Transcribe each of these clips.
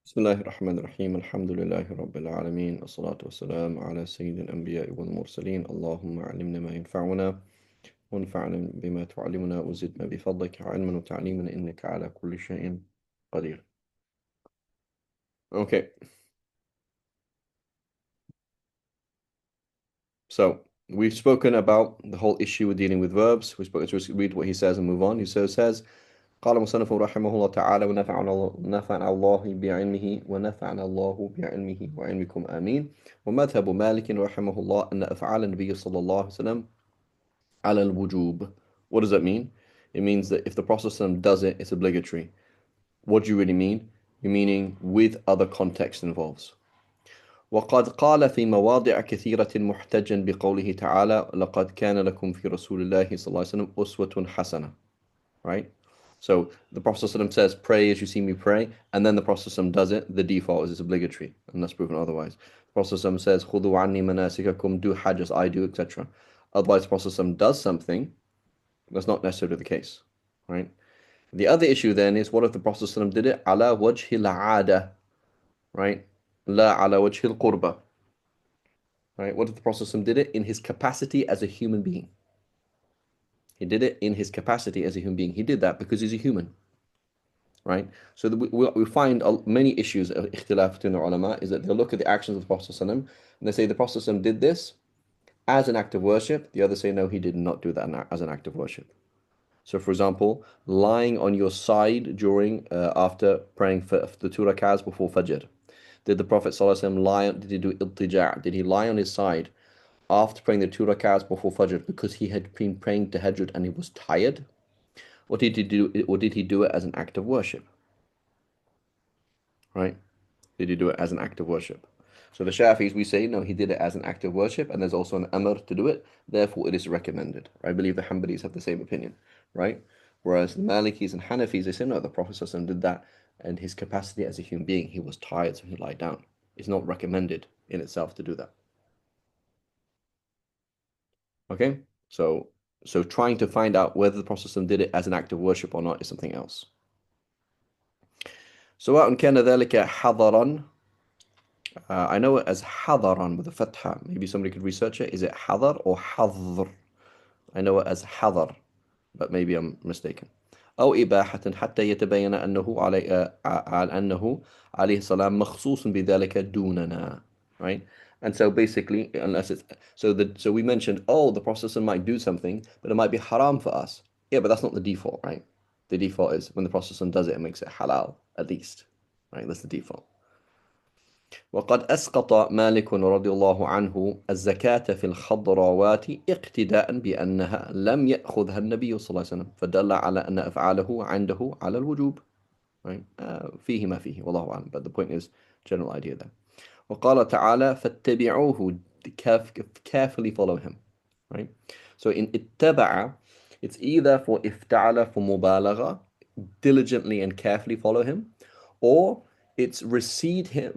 بسم الله الرحمن الرحيم الحمد لله رب العالمين الصلاة والسلام على سيد الأنبياء والمرسلين اللهم علمنا ما ينفعنا وانفعنا بما تعلمنا وزدنا بفضلك علما وتعليما إنك على كل شيء قدير. Okay, so we've spoken about the whole issue with dealing with verbs. We've spoken to read what he says and move on. He says قال مصنف رحمه الله تعالى ونفعنا الله بعلمه ونفعنا الله بعلمه وعلمكم آمين. ومذهب مالك رحمه الله أن أفعال النبي صلى الله عليه وسلم على الوجوب. What does that mean? It means that if the Prophet ﷺ does it, it's obligatory. What do you really mean? You're meaning with other context involves. وقد قال في مواضع كثيرة محتجا بقوله تعالى لقد كان لكم في رسول الله صلى الله عليه وسلم أسوة حسنة. Right? So the Prophet ﷺ says, pray as you see me pray, and then the Prophet ﷺ does it, the default is it's obligatory, unless proven otherwise. The Prophet ﷺ says, خُذُوا عَنِّي مَنَاسِكَكُمْ, do hajj as I do, etc. Otherwise, the Prophet ﷺ does something, that's not necessarily the case, right? The other issue then is, what if the Prophet ﷺ did it على وجه العادة, right? لا على وجه القربة, right? What if the Prophet ﷺ did it in his capacity as a human being? He did it in his capacity as a human being. He did that because he's a human, right? So we find many issues of ikhtilaf between the ulama is that they look at the actions of the Prophet ﷺ and they say the Prophet ﷺ did this as an act of worship. The others say no, he did not do that as an act of worship. So, for example, lying on your side during after praying for the two rak'ahs before Fajr. Did the Prophet ﷺ lie? Did he do iltija'? Did he lie on his side after praying the two rak'ahs before Fajr because he had been praying tahajjud and he was tired? Or did he do it as an act of worship? Right? Did he do it as an act of worship? So the Shafis, we say, no, he did it as an act of worship, and there's also an amr to do it, therefore it is recommended. I believe the Hanbalis have the same opinion, right? Whereas the Malikis and Hanafis, they say, no, the Prophet ﷺ did that, and his capacity as a human being, he was tired, so he lied down. It's not recommended in itself to do that. Okay? So trying to find out whether the Prophet ﷺ did it as an act of worship or not is something else. سواء كان ذلك حضرا I know it as hadaran with a fatha. Maybe somebody could research it. Is it hadar or hadr? I know it as hadar, but maybe I'm mistaken. أو إباحة حتى يتبين أنه عليه السلام مخصوص بذلك دوننا, right? And so basically, unless it's so we mentioned, oh, the Prophet might do something, but it might be haram for us. Yeah, but that's not the default, right? The default is when the Prophet does it, it makes it halal at least, right? That's the default. وقد أسقط مالك رضي الله عنه الزكاة في الخضروات اقتداء بأنها لم يأخذها النبي صلى الله عليه وسلم فدل على أن أفعاله عنده على الوجوب, right? فيه ما فيه والله أعلم, but the point is general idea there. وقال تعالى فاتبعوه, carefully follow him, right? So in اتبع, it's either for افتعل for مبالغة, diligently and carefully follow him, or it's receive his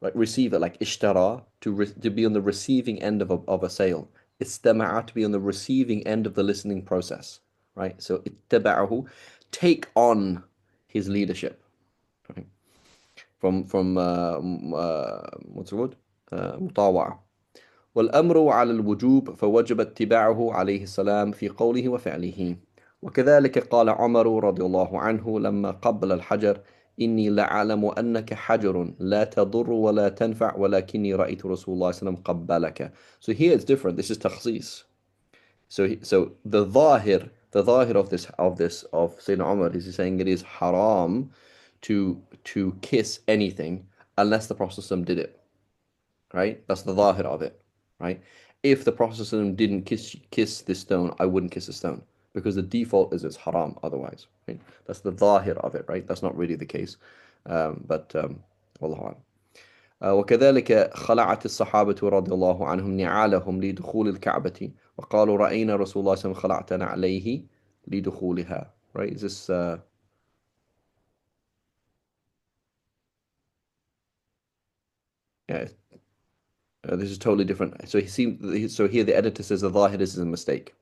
like receive it, like ishtara, to be on the receiving end of a sale, istama'a, to be on the receiving end of the listening process, right? So ittaba'ahu, take on his leadership, right? From what's the word, مطاوعة. والأمر على الوجوب فوجب اتباعه عليه السلام في قوله وفعله. وكذلك قال عمر رضي الله عنه لما قبل الحجر إني لأعلم أنك حجر لا تضر ولا تنفع ولكني رأيت رسول الله صلى الله عليه وسلم قبلك. So here it's different. This is تخصيص. So the ظاهر of Sayyidina Umar is saying it is haram to kiss anything unless the Prophet ﷺ did it. Right? That's the ظاهر of it. Right? If the Prophet ﷺ didn't kiss this stone, I wouldn't kiss the stone, because the default is it's haram otherwise. Right? That's the ظاهر of it, right? That's not really the case. But والله أعلم. وكذلك خلعت الصحابة رضي الله عنهم نعالهم لدخول الكعبة وقالوا رأينا رسول الله صلى الله عليه وسلم خلعت نعليه لدخولها. Right? Is this yeah, this is totally different. So here the editor says the ظاهر is a mistake.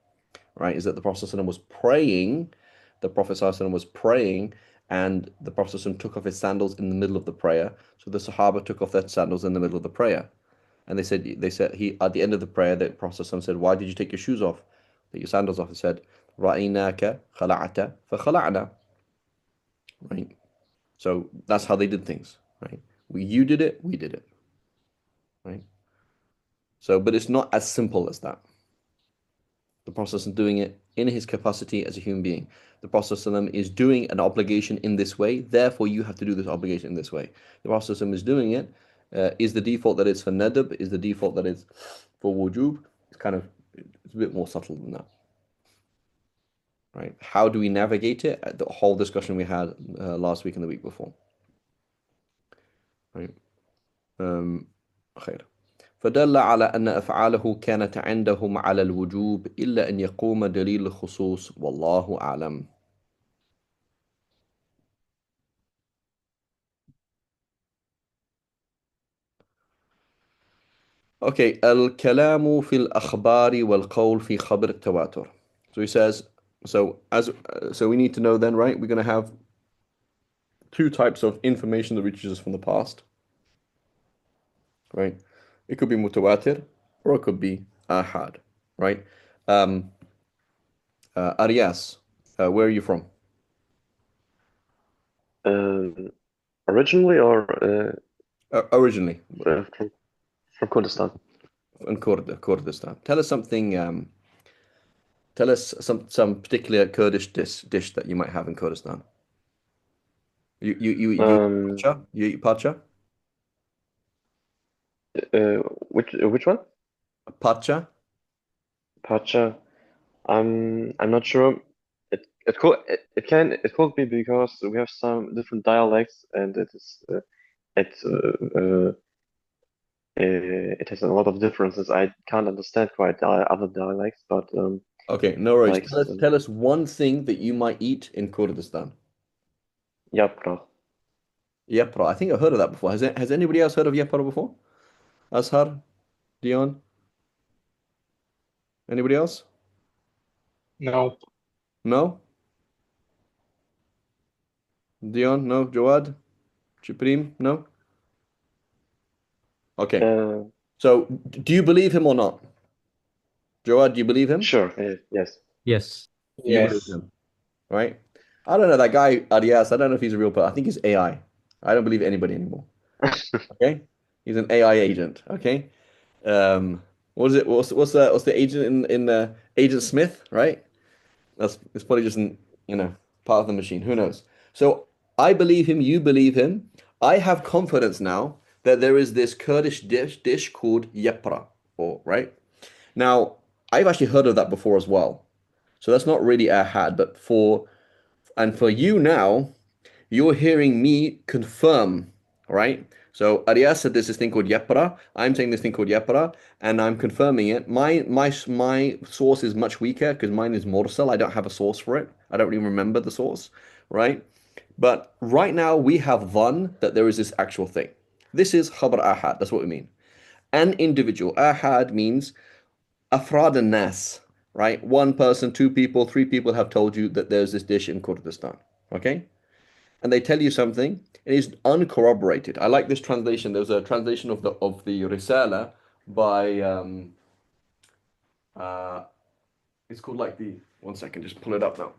Right? Is that the Prophet ﷺ was praying, the Prophet ﷺ was praying and the Prophet ﷺ took off his sandals in the middle of the prayer. So the Sahaba took off their sandals in the middle of the prayer. And they said he at the end of the prayer, the Prophet ﷺ said, "Why did you take your shoes off? Take your sandals off?" He said, "Ra'inaka khala'ata fa right? So that's how they did things, right? You did it, we did it, right? So, but it's not as simple as that. The Prophet is doing it in his capacity as a human being. The Prophet is doing an obligation in this way, therefore you have to do this obligation in this way. The Prophet is doing it. Is the default that it's for nadab? Is the default that it's for wujub? It's a bit more subtle than that, right? How do we navigate it? The whole discussion we had last week and the week before, right? خير. فدل على أن أفعاله كانت عندهم على الوجوب إلا أن يقوم دليل الخصوص والله أعلم. Okay, الكلام في الأخبار والقول في خبر التواتر. So he says, so we need to know then, right? We're going to have two types of information that reaches us from the past, right? It could be mutawatir or it could be ahad, right? Um, Arias, where are you from? Um, Originally or Originally, from Kurdistan? in Kurdistan. Tell us something. Tell us some particular Kurdish dish that you might have in Kurdistan. You eat Um, parcha? You eat parcha? uh, which one? Parcha? Pacha. I'm not sure. It could be because we have some different dialects and it it has a lot of differences. I can't understand quite other dialects, but Okay, no worries. like Tell us one thing that you might eat in Kurdistan. yapra. Yapra. I think I've heard of that before. Has anybody else heard of yapra before? Azhar, Dion, anybody else? No. No? Dion, no? Jawad? Chiprim? No? Okay. Uh, So, do you believe him or not? Jawad, do you believe him? sure. Yes. Yes. You believe Yes. him, right? I don't know that guy Arias. I don't know if he's a real person. I think he's AI. I don't believe anybody anymore. Okay, he's an AI agent. Okay, what is it? What's the agent in Agent Smith? Right? That's it's probably just part of the machine. Who knows? So I believe him. You believe him. I have confidence now that there is this Kurdish dish called yepra, or right now I've actually heard of that before as well. So that's not really ahad, but for you now, you're hearing me confirm, right? So Arias said there's this thing called Yepra. I'm saying this thing called Yepra, and I'm confirming it. My source is much weaker because mine is Morsel. I don't have a source for it. I don't even remember the source, right? But right now we have dhan that there is this actual thing. This is Khabar Ahad. That's what we mean. An individual. Ahad means afrad and nas, right? One person, two people, three people have told you that there's this dish in Kurdistan, okay? And they tell you something, it is uncorroborated. I like this translation. There's a translation of the Risala by uh it's called like the one second, just pull it up now.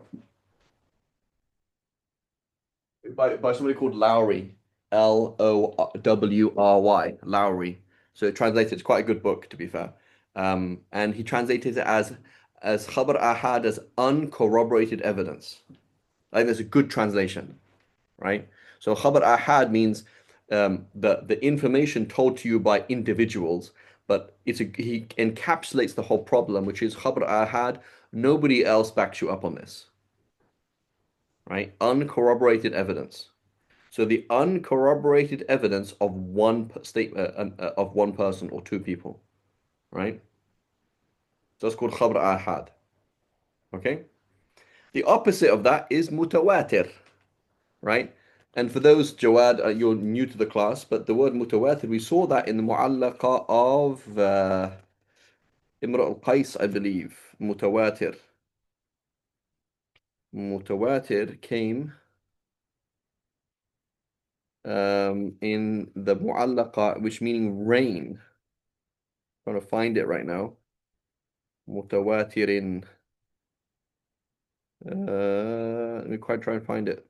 By somebody called Lowry, Lowry, Lowry. So it translated, it's quite a good book to be fair. And he translated it as Khabar Ahad as uncorroborated evidence. I think that's a good translation, right? So Khabar Ahad means the information told to you by individuals, but he encapsulates the whole problem, which is Khabar Ahad. Nobody else backs you up on this, right? Uncorroborated evidence. So the uncorroborated evidence of of one person or two people, right? So that's called Khabar Ahad. Okay. The opposite of that is mutawatir, right? And for those, Jawad, you're new to the class, but the word mutawatir, we saw that in the mu'allaqa of Imra al-Qais, I believe. Mutawatir. Mutawatir came in the mu'allaqa, which meaning rain. Trying to find it right now. Mutawatirin. Let me quite try and find it.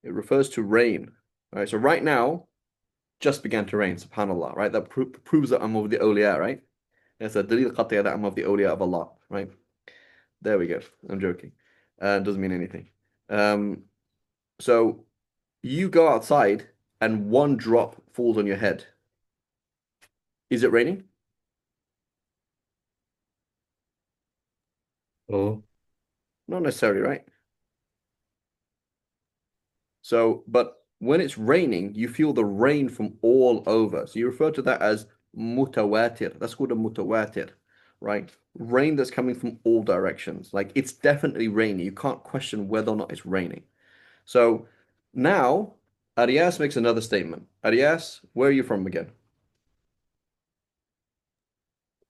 It refers to rain. All right, so right now, just began to rain, subhanAllah, right? That proves that I'm of the awliya, right? That's a dalil qat'iyya that I'm of the awliya of Allah, right? There we go. I'm joking. It doesn't mean anything. Um, so you go outside and one drop falls on your head. Is it raining? Oh, Not necessarily, right? So, but when it's raining, you feel the rain from all over. So you refer to that as mutawatir. That's called a mutawatir, right? Rain that's coming from all directions. Like it's definitely raining. You can't question whether or not it's raining. So now Arias makes another statement. Arias, where are you from again?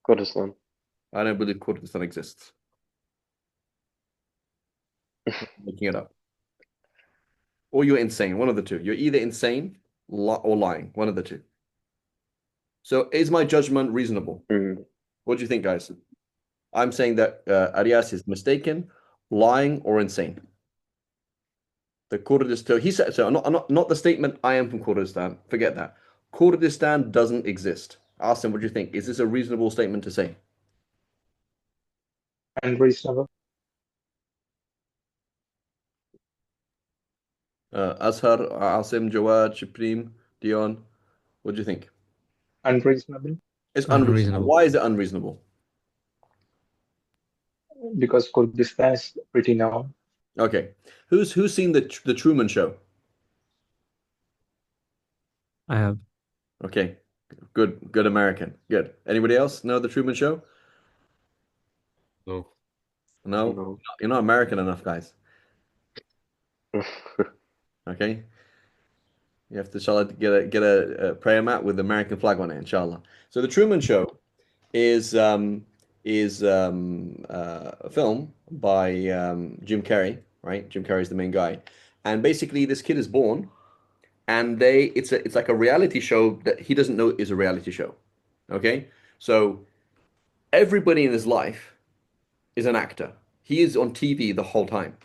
Kurdistan. I don't believe Kurdistan exists. Making it up. Or you're insane. One of the two. You're either insane or lying. One of the two. So is my judgment reasonable? Mm. What do you think, guys? I'm saying that Arias is mistaken, lying, or insane. The Kurdistan, he said, so not the statement, I am from Kurdistan. Forget that. Kurdistan doesn't exist. Ask him, what do you think? Is this a reasonable statement to say? Unreasonable. Azhar, Asim, Jawad, Shiprim, Dion, what do you think? Unreasonable It's unreasonable. unreasonable. Why is it unreasonable? because Kurdistan is pretty known. Okay. Who's seen the Truman Show? I have. Okay. Good American. Good. Anybody else know the Truman Show? No. No? No. You're not American enough, guys. Okay. You have to, inshallah, get a prayer mat with the American flag on it, inshallah. So the Truman Show is a film by Jim Carrey, right? Jim Carrey's the main guy, and basically this kid is born, and it's like a reality show that he doesn't know is a reality show. Okay, so everybody in his life is an actor. He is on TV the whole time.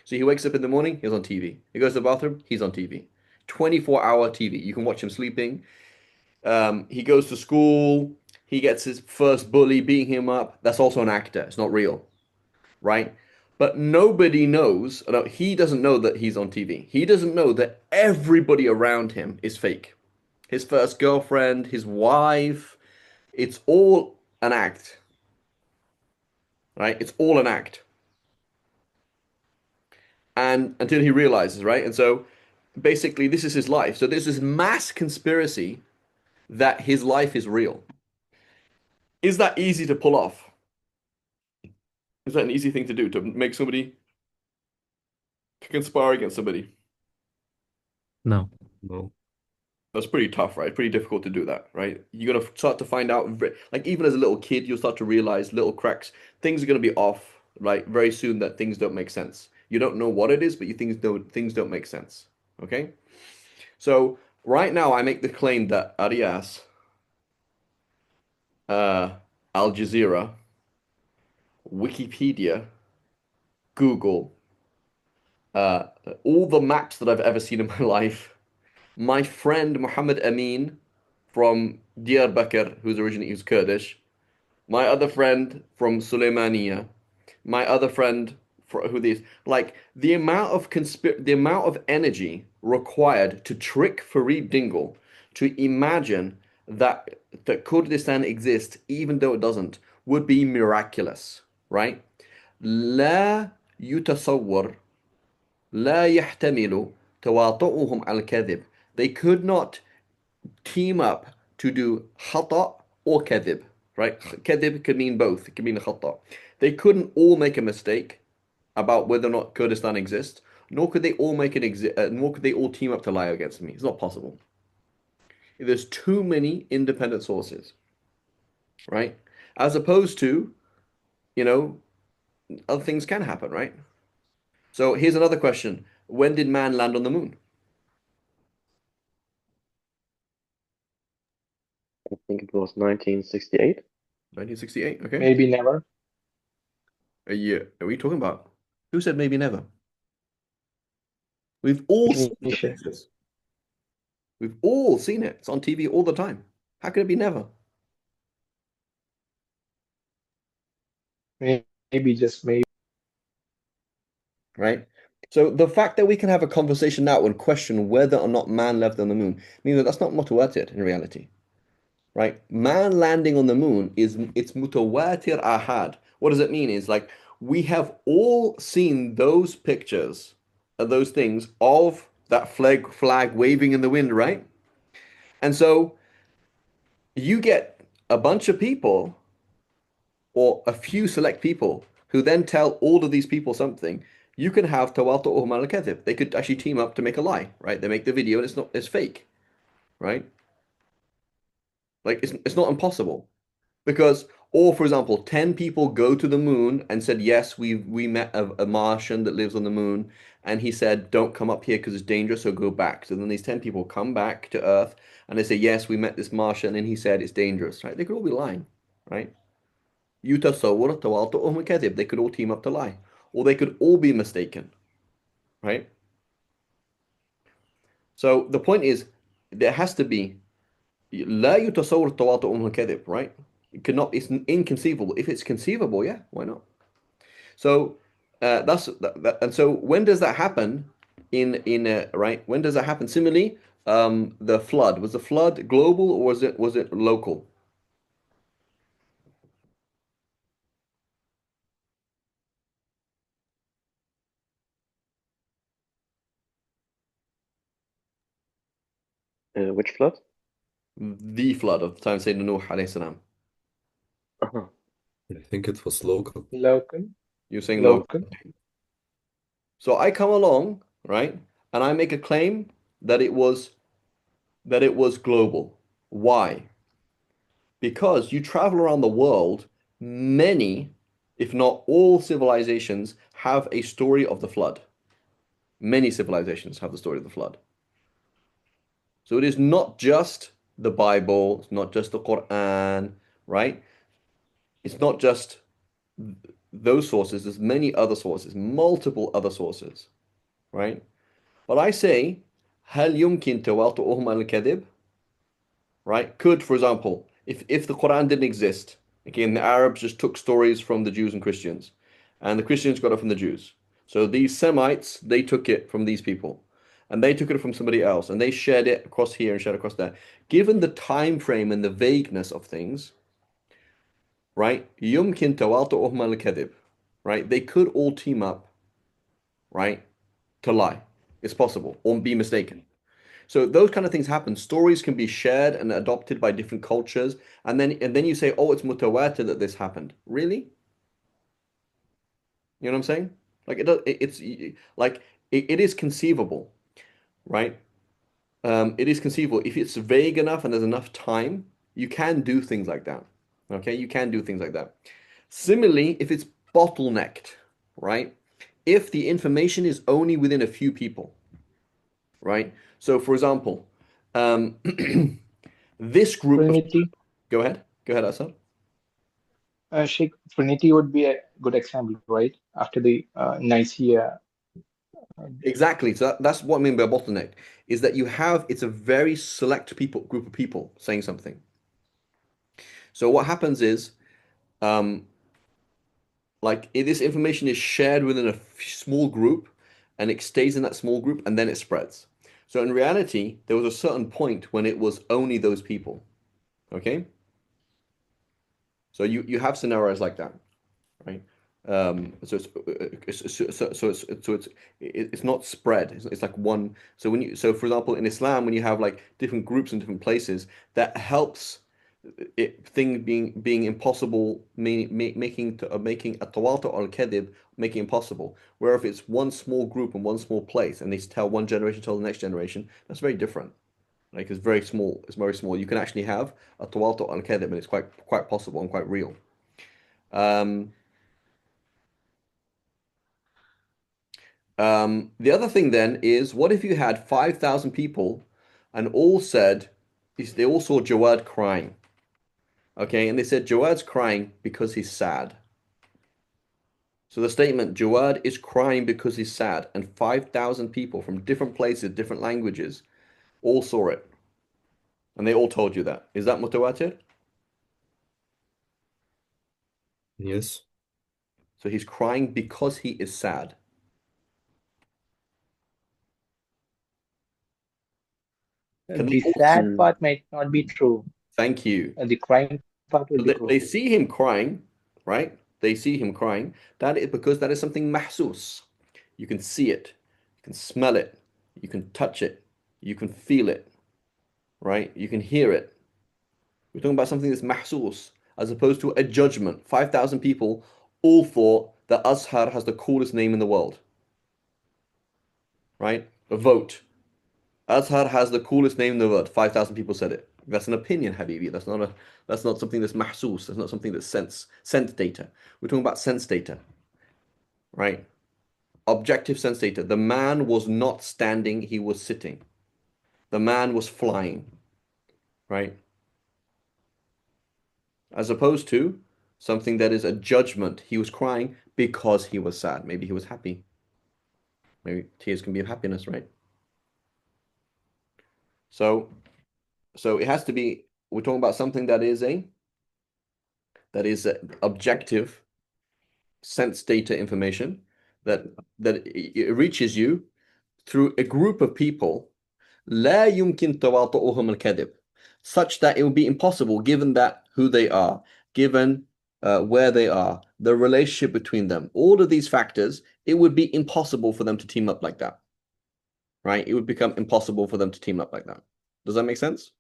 So he wakes up in the morning, he's on TV. He goes to the bathroom, he's on TV. 24-hour TV. You can watch him sleeping. He goes to school. He gets his first bully beating him up. That's also an actor. It's not real, right? But nobody knows. No, he doesn't know that he's on TV. He doesn't know that everybody around him is fake. His first girlfriend, his wife. It's all an act, right? It's all an act. And until he realizes, right? And so basically, this is his life. So there's this mass conspiracy that his life is real. Is that easy to pull off? Is that an easy thing to do to make somebody to conspire against somebody? No. No. That's pretty tough, right? Pretty difficult to do that, right? You're gonna start to find out, like even as a little kid, you'll start to realize little cracks. Things are gonna be off, right? Very soon that things don't make sense. You don't know what it is, but you things don't make sense. Okay? So right now I make the claim that Arias, uh, Al Jazeera, Wikipedia, Google, uh, all the maps that I've ever seen in my life. My friend Muhammad Amin from Diyarbakir, who's Kurdish. My other friend from Suleymaniya. My other friend who these like the amount of energy required to trick Farid Dingle to imagine that Kurdistan exists even though it doesn't would be miraculous, right? لا يتصور لا يحتمل تواطؤهم على الكذب. They could not team up to do خطأ or كذب, right? كذب could mean both. It could mean خطأ. They couldn't all make a mistake about whether or not Kurdistan exists, nor could they all nor could they all team up to lie against me. It's not possible. There's too many independent sources, right? As opposed to, you know, other things can happen, right? So here's another question. When did man land on the moon? I think it was 1968. 1968. Okay. Maybe never. Are we talking about? Who said maybe never? We've all seen the Definition. pictures. We've all seen it. It's on TV all the time. How could it be never? Maybe just maybe. Right? So the fact that we can have a conversation now and question whether or not man left on the moon means that that's not mutawatir in reality. Right? Man landing on the moon it's mutawatir ahad. What does it mean? Is like we have all seen those pictures of those things of that flag waving in the wind, right? And so you get a bunch of people or a few select people who then tell all of these people something. You can have tawatu'uhum al kadhib. They could actually team up to make a lie, right? They make the video and it's fake, right? Like it's not impossible. Because, or for example, 10 people go to the moon and said, yes, we met a Martian that lives on the moon, and he said, don't come up here because it's dangerous, so go back. So then these 10 people come back to Earth and they say, yes, we met this Martian and he said it's dangerous, right? They could all be lying, right? يتصور تواطؤهم الكذب. They could all team up to lie. Or they could all be mistaken, right? So the point is, there has to be لا يتصور تواطؤهم الكذب, right? It cannot, it's inconceivable. If it's conceivable, yeah, why not? So and so when does that happen right? When does that happen? Similarly, the flood. Was the flood global or was it local? Which flood? The flood of the time of Sayyidina Nuh alayhi salam. Uh-huh. I think it was local. Local. You're saying local. Local. So I come along, right, and I make a claim that it was global. Why? Because you travel around the world, many, if not all civilizations have a story of the flood. Many civilizations have the story of the flood. So it is not just the Bible, it's not just the Quran, right? It's not just those sources, there's many other sources, multiple other sources, right? But I say, هل يمكن تواطؤهم على الكذب? Right? Could, for example, if the Quran didn't exist, again, the Arabs just took stories from the Jews and Christians, and the Christians got it from the Jews. So these Semites, they took it from these people, and they took it from somebody else, and they shared it across here and shared it across there. Given the time frame and the vagueness of things, right? يمكن تواطؤهم على الكذب, right? They could all team up, right, to lie. It's possible, or be mistaken. So those kind of things happen. Stories can be shared and adopted by different cultures, and then you say, "Oh, it's mutawatir that this happened." Really? You know what I'm saying? Like it does. It's like it is conceivable, right? It is conceivable if it's vague enough and there's enough time. You can do things like that. Okay, you can do things like that. Similarly, if it's bottlenecked, right? If the information is only within a few people, right? So, for example, um, this group of Trinity. go ahead, Assad. Sheikh, Trinity would be a good example, right? After the Nicaea. Exactly. So that's what I mean by bottleneck is that it's a very select group of people saying something. So what happens is, um, like if this information is shared within a small group, and it stays in that small group, and then it spreads. So in reality, there was a certain point when it was only those people. Okay. So you have scenarios like that. Right? So it's not spread. It's like one. So for example, in Islam, when you have like different groups in different places, that helps thing being impossible, making a tawatu al kadhib, making impossible. Where if it's one small group in one small place, and they tell one generation tell the next generation, that's very different. Like it's very small. It's very small. You can actually have a tawatu al kadhib, and it's quite possible and quite real. Um, the other thing then is, what if you had 5,000 people and all said they all saw Jawad crying. Okay, and they said Jawad's crying because he's sad. So the statement, Jawad is crying because he's sad, and 5,000 people from different places, different languages, all saw it. And they all told you that. Is that mutawatir? Yes. So he's crying because he is sad. Can they The all sad Hmm. part might not be true. thank you? The crying part will So be they true. see him crying, right? They see him crying. That is because that is something mahsus. You can see it, you can smell it, you can touch it, you can feel it, right? You can hear it. We're talking about something that's mahsus, as opposed to a judgment. 5,000 people all thought that Azhar has the coolest name in the world, right? A vote. Azhar has the coolest name in the world. 5,000 people said it. That's an opinion, Habibi. That's not something that's mahsus. That's not something that's sense data. We're talking about sense data, right? Objective sense data. The man was not standing, he was sitting. The man was flying, right? As opposed to something that is a judgment. He was crying because he was sad. Maybe he was happy. Maybe tears can be of happiness, right? So, so it has to be. We're talking about something that is objective sense data information that it reaches you through a group of people لا يمكن تواطؤهم الكذب, such that it would be impossible, given that who they are, given where they are, the relationship between them, all of these factors, it would be impossible for them to team up like that, right? It would become impossible for them to team up like that. Does that make sense?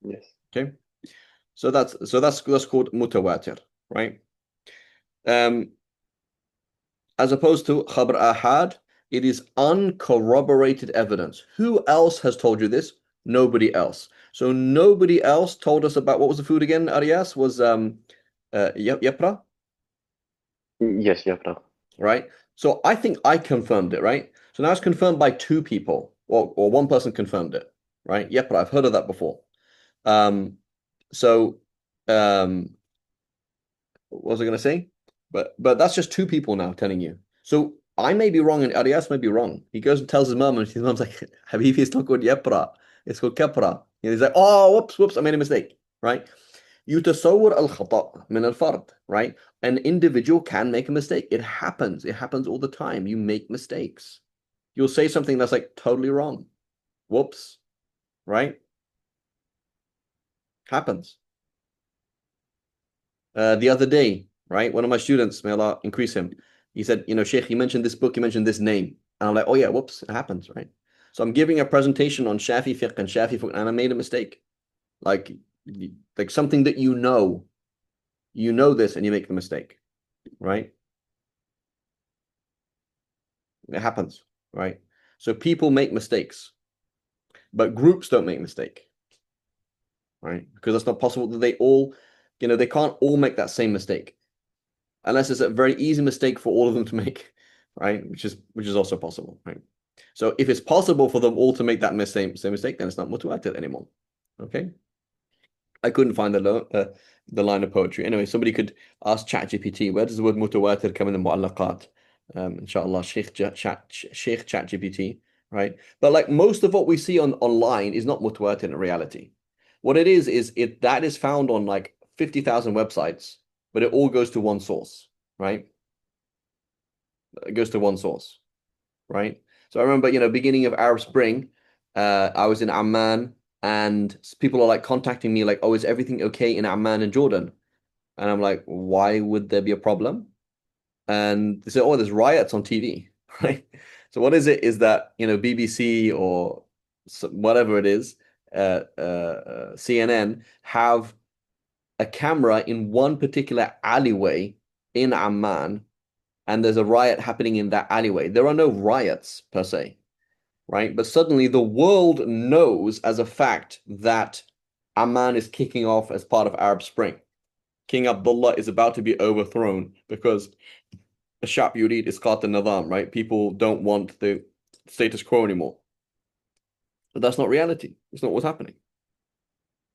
Yes. Okay. So that's called mutawatir, right? As opposed to khabar ahad, it is uncorroborated evidence. Who else has told you this? Nobody else. So nobody else told us about what was the food again, Arias? Was yapra, Yes, Yafra. right? So I think I confirmed it, right? So now it's confirmed by two people, or one person confirmed it, right? Yapra, I've heard of that before. Um, so um, what was I going to say? But that's just two people now telling you. So I may be wrong and Arias may be wrong. He goes and tells his mom, and his mom's like, Habibi, it's not called Yepra. It's called Kepra. And he's like, oh, whoops, I made a mistake, right? يتصور الخطأ من الفرد, right? An individual can make a mistake. It happens. It happens all the time. You make mistakes. You'll say something that's like totally wrong. Whoops, right? Happens. The other day, right? One of my students, may Allah increase him, he said, Sheikh, you mentioned this book, you mentioned this name. And I'm like, oh yeah, whoops, it happens, right? So I'm giving a presentation on Shafi fiqh and Shafi fiqh, and I made a mistake. Like, like something that you know this and you make the mistake, right? It happens, right? So people make mistakes, but groups don't make mistake, right? Because it's not possible that they all, they can't all make that same mistake. Unless it's a very easy mistake for all of them to make, right? Which is also possible, right? So if it's possible for them all to make that same mistake, then it's not mutawatir anymore. Okay. I couldn't find the line of poetry. Anyway, somebody could ask ChatGPT, where does the word mutawatir come in the mu'allaqat? Inshallah, Sheikh ChatGPT, right? But like most of what we see online is not mutawatir in reality. What it is that is found on like 50,000 websites, but it all goes to one source, right? It goes to one source, right? So I remember, beginning of Arab Spring, I was in Amman and people are like contacting me like, oh, is everything okay in Amman and Jordan? And I'm like, why would there be a problem? And they say, oh, there's riots on TV, right? So what is it is that, BBC or whatever it is, CNN have a camera in one particular alleyway in Amman, and there's a riot happening in that alleyway. There are no riots per se, right? But suddenly the world knows as a fact that Amman is kicking off as part of Arab Spring. King Abdullah is about to be overthrown because Ashab Yurid Isqat al-Nizam, right? People don't want the status quo anymore. But that's not reality. It's not what's happening.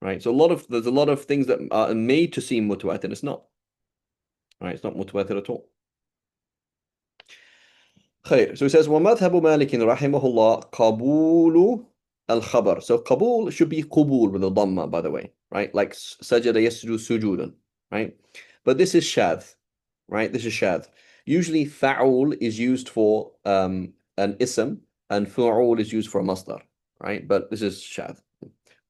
Right? So there's a lot of things that are made to seem mutawatir, it's not. Right? It's not mutawatir at all. خير. So he says, وَمَذْهَبُ مَالِكٍ رَحِمَهُ اللَّهِ قَبُولُ الْخَبَرِ. So qabul should be qubul with a dhamma, by the way, right? Like sajada yasjudu sujudan, right? But this is shadh, right? This is shadh. Usually fa'ul is used for an ism and fu'ul is used for a masdar, right? But this is shadh.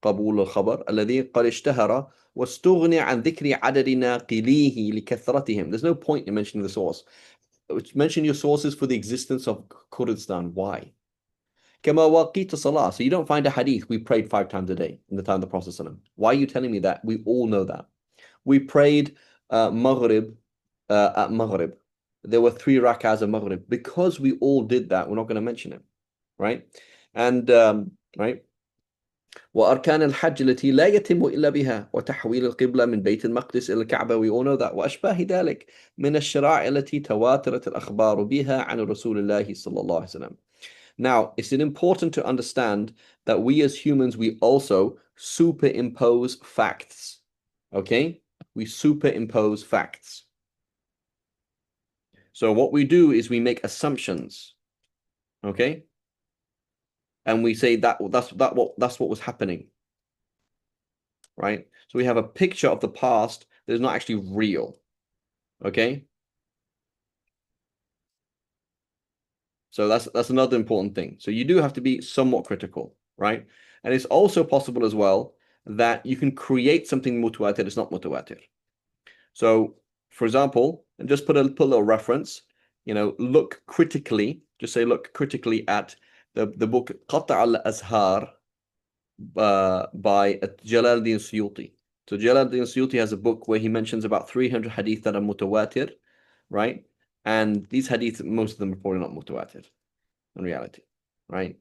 قبول الخبر الذي قد اشتهر واستغني عن ذكر عدد ناقليه لكثرتهم. There's no point in mentioning the source. Mention your sources for the existence of Kurdistan. Why? كما وقيت الصلاة. So you don't find a hadith we prayed 5 times a day in the time of the Prophet ﷺ. Why are you telling me that? We all know that. We prayed Maghrib at Maghrib. There were 3 rak'ahs of Maghrib. Because we all did that, we're not going to mention it. Right? And, right? وأركان الحج التي لا يتم إلا بها وتحويل القبلة من بيت المقدس إلى الكعبة. We all know that. وأشباه ذلك من الشرائع التي تواترت الأخبار بها عن رسول الله صلى الله عليه وسلم. Now, it's important to understand that we as humans, we also superimpose facts. Okay? We superimpose facts. So what we do is we make assumptions. Okay? And we say that's what was happening. Right? So we have a picture of the past that is not actually real. Okay? So that's another important thing. So you do have to be somewhat critical, right? And it's also possible as well that you can create something mutawatir that's not mutawatir. So, for example, and just put a little reference, look critically, just say look critically at the book Qassar al-Azhar by Jalaluddin Suyuti. So Jalaluddin Suyuti has a book where he mentions about 300 hadith that are mutawatir, right? And these hadith, most of them are probably not mutawatir in reality, right?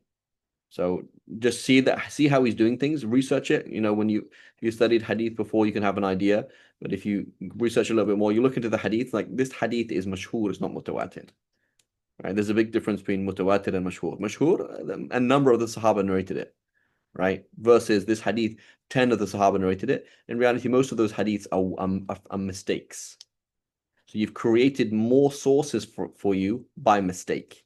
So just see how he's doing things, research it. When if you studied hadith before, you can have an idea. But if you research a little bit more, you look into the hadith, like this hadith is mashhur, it's not mutawatir. Right? There's a big difference between mutawatir and mashhur. Mashhur, a number of the Sahaba narrated it, right? Versus this hadith, 10 of the Sahaba narrated it. In reality, most of those hadiths are mistakes. So you've created more sources for you by mistake,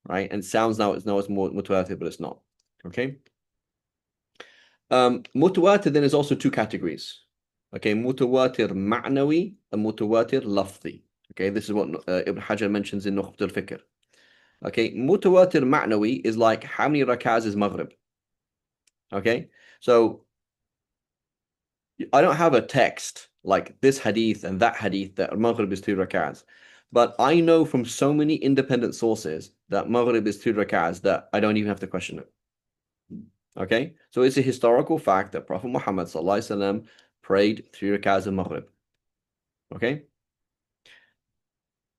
right? And it sounds now it's more mutawatir, but it's not. Okay. Mutawatir then is also 2 categories. Okay, mutawatir ma'nawi and mutawatir lafzi. Okay, this is what Ibn Hajar mentions in Nukhbat al-Fikr. Okay, mutawatir ma'nawi is like how many rak'ahs is Maghrib? Okay, so I don't have a text like this hadith and that hadith that Maghrib is 2 rak'ahs. But I know from so many independent sources that Maghrib is 2 rak'ahs that I don't even have to question it. Okay? So it's a historical fact that Prophet Muhammad ﷺ prayed 3 rak'ahs of Maghrib. Okay?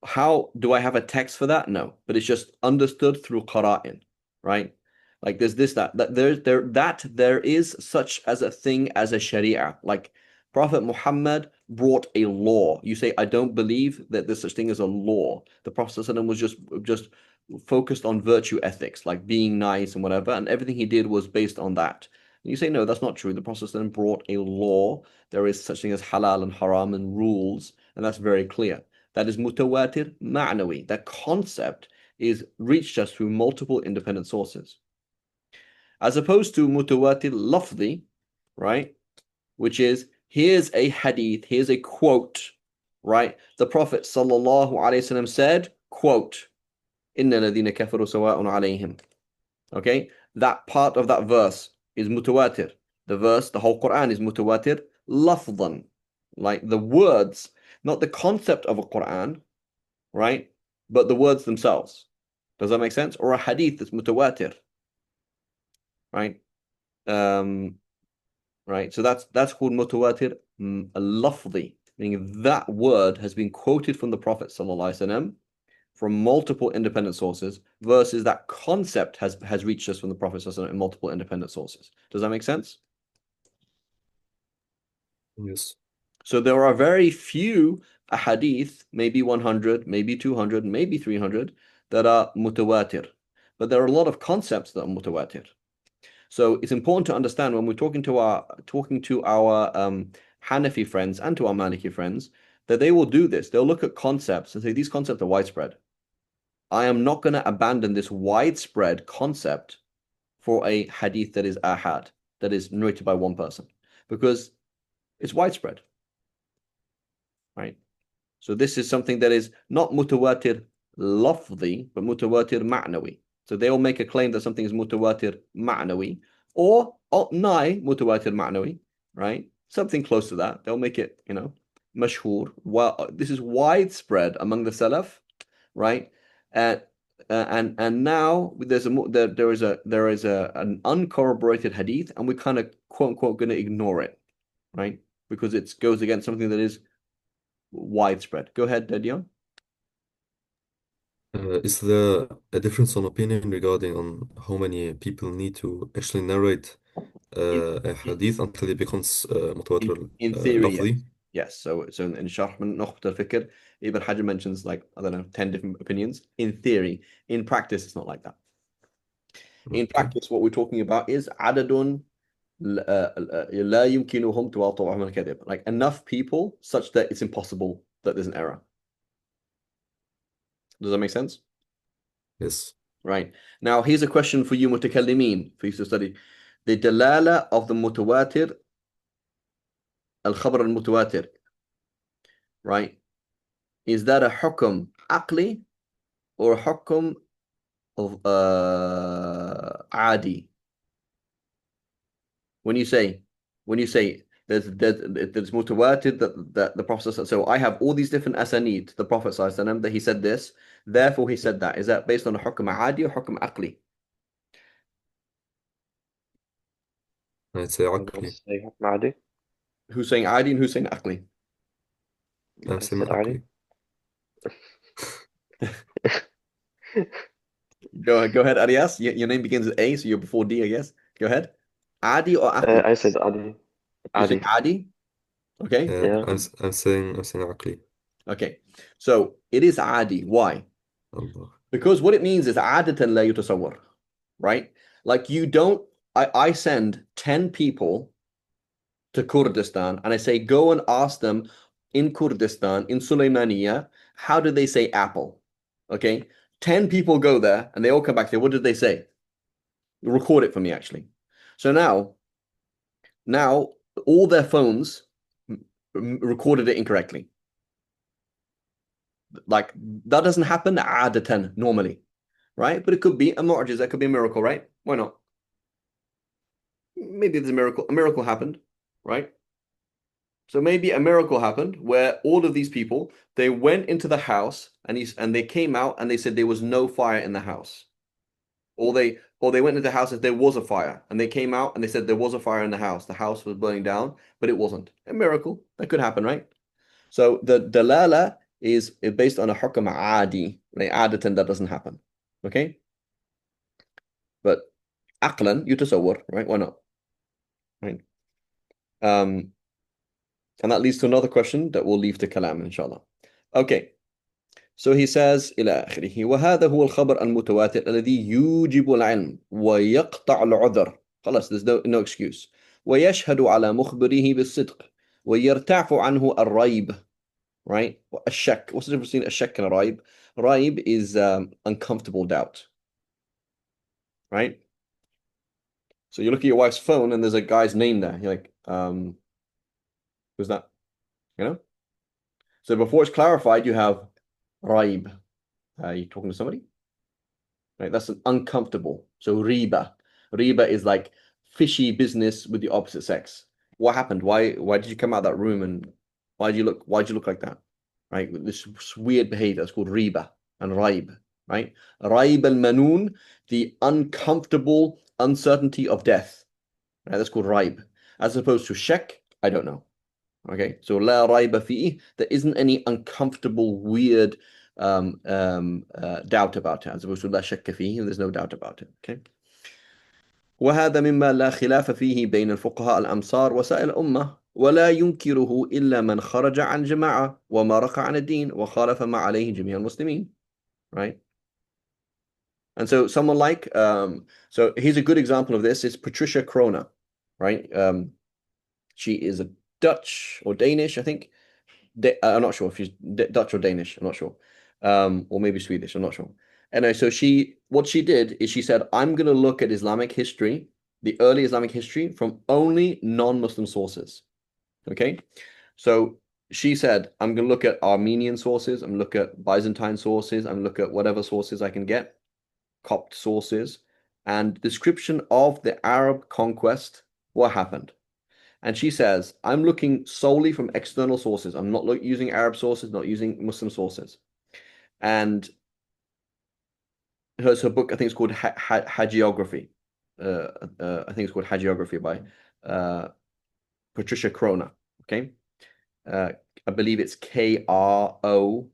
How do I have a text for that? No. But it's just understood through qara'in, right? Like there's this, that there is such as a thing as a sharia. Like Prophet Muhammad brought a law. You say, I don't believe that there's such thing as a law. The Prophet ﷺ was just focused on virtue ethics, like being nice and whatever, and everything he did was based on that. And you say, no, that's not true. The Prophet ﷺ brought a law. There is such thing as halal and haram and rules, and that's very clear. That is mutawatir ma'nawi. That concept is reached us through multiple independent sources. As opposed to mutawatir lafzi, right? Which is, here's a hadith, here's a quote, right? The Prophet sallallahu alaihi wasallam said, quote, Inna ladhina kafaru sawa'un alayhim. Okay? That part of that verse is mutawatir. The whole Quran is mutawatir lafdan. Like the words, not the concept of a Quran, right? But the words themselves. Does that make sense? Or a hadith that's mutawatir. Right? Right. So that's called mutawatir lafzi, meaning that word has been quoted from the Prophet ﷺ from multiple independent sources, versus that concept has reached us from the Prophet ﷺ in multiple independent sources. Does that make sense? Yes. So there are very few hadith, maybe 100, maybe 200, maybe 300, that are mutawatir. But there are a lot of concepts that are mutawatir. So it's important to understand when we're talking to our Hanafi friends and to our Maliki friends that they will do this. They'll look at concepts and say these concepts are widespread. I am not going to abandon this widespread concept for a hadith that is ahad, that is narrated by one person, because it's widespread, right? So this is something that is not mutawatir lafzi, but mutawatir ma'nawi. So they will make a claim that something is mutawatir ma'nawi or nai mutawatir ma'nawi, right? Something close to that. They'll make it, mashhur. Well, this is widespread among the Salaf, right? And now there is an uncorroborated hadith, and we're kind of quote unquote going to ignore it, right? Because it goes against something that is widespread. Go ahead, Dion. Is there a difference on opinion regarding on how many people need to actually narrate a hadith until it becomes mutawatir In theory, yes. lafzi? Yes. So in Sharh min Nukhbat al-Fikr, Ibn Hajar mentions 10 different opinions. In theory, in practice, it's not like that. In practice, what we're talking about is عدد لا يمكنهم تواطؤهم الكذب. Like enough people such that it's impossible that there's an error. Does that make sense? Yes. Right. Now, here's a question for you متكلمين, for you to study. The dalala of the mutawatir, al-khabar al-mutawatir, right? Is that a hukm aqli or a hukm of adi? When you say there's mutawatir that the Prophet, so I have all these different asanid, the Prophet that he said this, therefore he said that. Is that based on a hukm adi or hukm aqli? I'd say I'm عقلي. say حكم عادي. Who's saying adi and who's saying aqli? I'm I saying said عادي. عقلي. Go ahead, Arias. Your name begins with A, so you're before D, I guess. Go ahead. Adi or aqli? I said عادي. You say عادي. adi? Okay. Yeah, Yeah. I'm saying عقلي. Okay. So it is adi. Why? Allah. Because what it means is عادة لا يتصور, right? Like you don't, I send 10 people to Kurdistan and I say, go and ask them in Kurdistan, in Sulaimaniya, how do they say apple? Okay. 10 people go there and they all come back and say, what did they say? Record it for me, actually. So now all their phones recorded it incorrectly. Like that doesn't happen عادة normally, right? But it could be a mu'jiza, it could be a miracle, right? Why not? Maybe there's a miracle. A miracle happened, right? So maybe a miracle happened where all of these people, they went into the house and they came out and they said there was no fire in the house. Or they went into the house and there was a fire and they came out and they said there was a fire in the house. The house was burning down, but it wasn't. A miracle. That could happen, right? So the dalala is based on a hukm adi. Like adatan, that doesn't happen. Okay? But aqlan, yutasawwar, right? Why not? Right? And that leads to another question that we'll leave to kalam, inshallah. Okay. So he says, إلى آخره وهذا هو الخبر المتواتر الذي يوجب العلم ويقطع العذر. خلاص, there's no excuse. ويشهد على مخبره بالصدق ويرتعف عنه الريب. Right? الشك. What's the difference between a shak and a raib? Raib is uncomfortable doubt. Right? So you look at your wife's phone and there's a guy's name there. You're like, who's that? You know? So before it's clarified, you have raib. Are you talking to somebody? Right? That's an uncomfortable. So riba. Riba is like fishy business with the opposite sex. What happened? Why did you come out of that room and why'd you look like that? Right? This weird behavior that's called riba and raib. Right? Raib al-manun, the uncomfortable uncertainty of death. Right? That's called raib. As opposed to shak, I don't know. Okay, so la raiba fi'ih, there isn't any uncomfortable, weird doubt about it, as opposed to la shakka fi'ih, there's no doubt about it. Okay. وهذا مما لا خلاف فيه بين الفقهاء الأمصار وسائر الأمة ولا ينكره إلا من خرج عن جماعة ومرق عن الدين وخالف ما عليه جميع المسلمين. Right? And so someone like so here's a good example of this is Patricia Krona, right? She is a Dutch or Danish, I think. I'm not sure if she's Dutch or Danish. I'm not sure, or maybe Swedish. I'm not sure. Anyway, so what she did is she said, I'm going to look at Islamic history, the early Islamic history, from only non-Muslim sources. Okay, so she said, I'm going to look at Armenian sources. I'm going to look at Byzantine sources. I'm going to look at whatever sources I can get, Copt sources, and description of the Arab conquest, what happened. And she says, I'm looking solely from external sources. I'm not using Arab sources, not using Muslim sources. And her book, I think it's called Hagiography. I think it's called Hagiography by Patricia Krona. Okay. I believe it's Krone.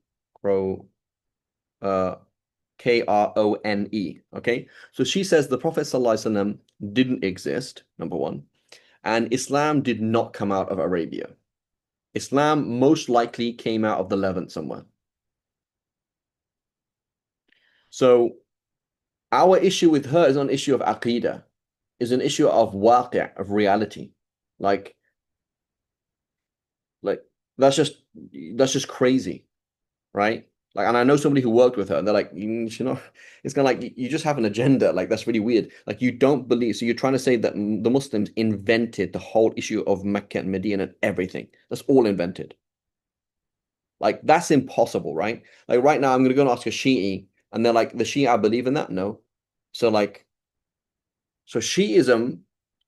Okay. So she says the Prophet ﷺ didn't exist, number one. And Islam did not come out of Arabia. Islam most likely came out of the Levant somewhere. So our issue with her is not an issue of aqidah, is an issue of waqi', of reality. Like that's just crazy, right? Like, and I know somebody who worked with her, and they're like, it's kind of like you just have an agenda. Like, that's really weird. Like, you don't believe. So you're trying to say that the Muslims invented the whole issue of Mecca and Medina and everything. That's all invented. Like, that's impossible, right? Like, right now, I'm going to go and ask a Shi'i, and they're like, the Shia believe in that? No. So Shi'ism,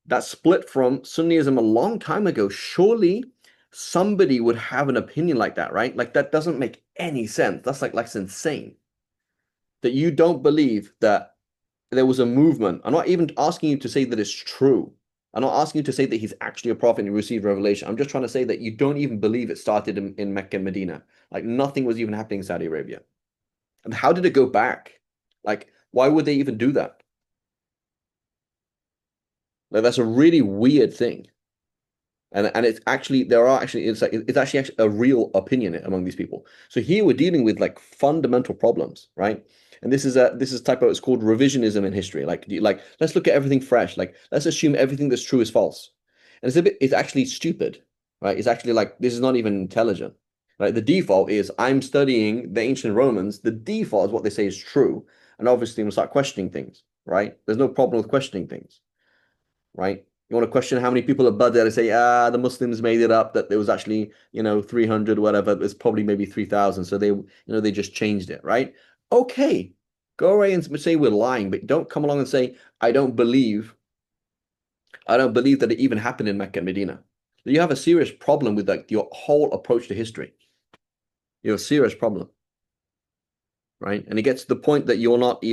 that split from Sunnism a long time ago. Surely somebody would have an opinion like that, right? Like, that doesn't make any sense. That's insane. That you don't believe that there was a movement. I'm not even asking you to say that it's true. I'm not asking you to say that he's actually a prophet and he received revelation. I'm just trying to say that you don't even believe it started in Mecca and Medina. Like, nothing was even happening in Saudi Arabia. And how did it go back? Like, why would they even do that? Like, that's a really weird thing. And it's actually it's actually a real opinion among these people. So here we're dealing with like fundamental problems, right? And this is type of, it's called revisionism in history. Like let's look at everything fresh. Like, let's assume everything that's true is false. And it's actually stupid, right? It's actually like, this is not even intelligent. Right? The default is, I'm studying the ancient Romans. The default is what they say is true. And obviously we'll start questioning things, right? There's no problem with questioning things, right? You want to question how many people at Badr and say, the Muslims made it up, that there was actually, 300, whatever. There's probably maybe 3,000. So they just changed it, right? Okay, go away and say we're lying, but don't come along and say, I don't believe that it even happened in Mecca and Medina. You have a serious problem with like your whole approach to history. You have a serious problem, right? And it gets to the point that you're like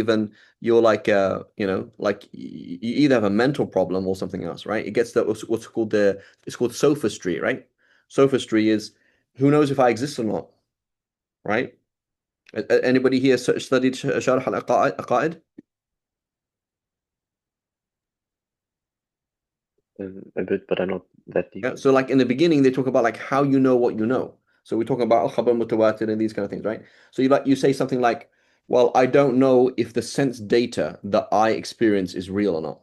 like you either have a mental problem or something else, right? It gets to what's called it's called sophistry, right? Sophistry is, who knows if I exist or not, right? Anybody here studied Sharh al-Aqaid? A bit, but I'm not that deep Yeah. in. So like in the beginning, they talk about like how you know what you know. So we're talking about al-khabar mutawatir and these kind of things, right? So you say something like, well, I don't know if the sense data that I experience is real or not.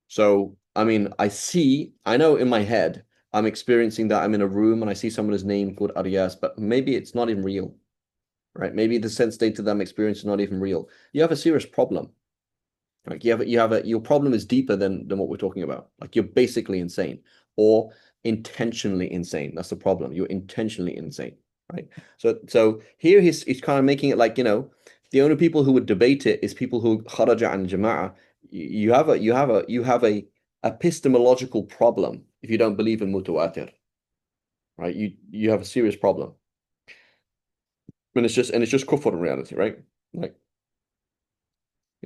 So, I mean, I know in my head, I'm experiencing that I'm in a room and I see someone's name called Arias, but maybe it's not even real, right? Maybe the sense data that I'm experiencing is not even real. You have a serious problem. Like, your problem is deeper than what we're talking about. Like, you're basically insane or intentionally insane. That's the problem. You're intentionally insane, right? So here he's kind of making it like, the only people who would debate it is people who kharaja an jama'ah. You have a epistemological problem if you don't believe in mutawatir, right? You have a serious problem. And it's just kufr in reality, right? Like,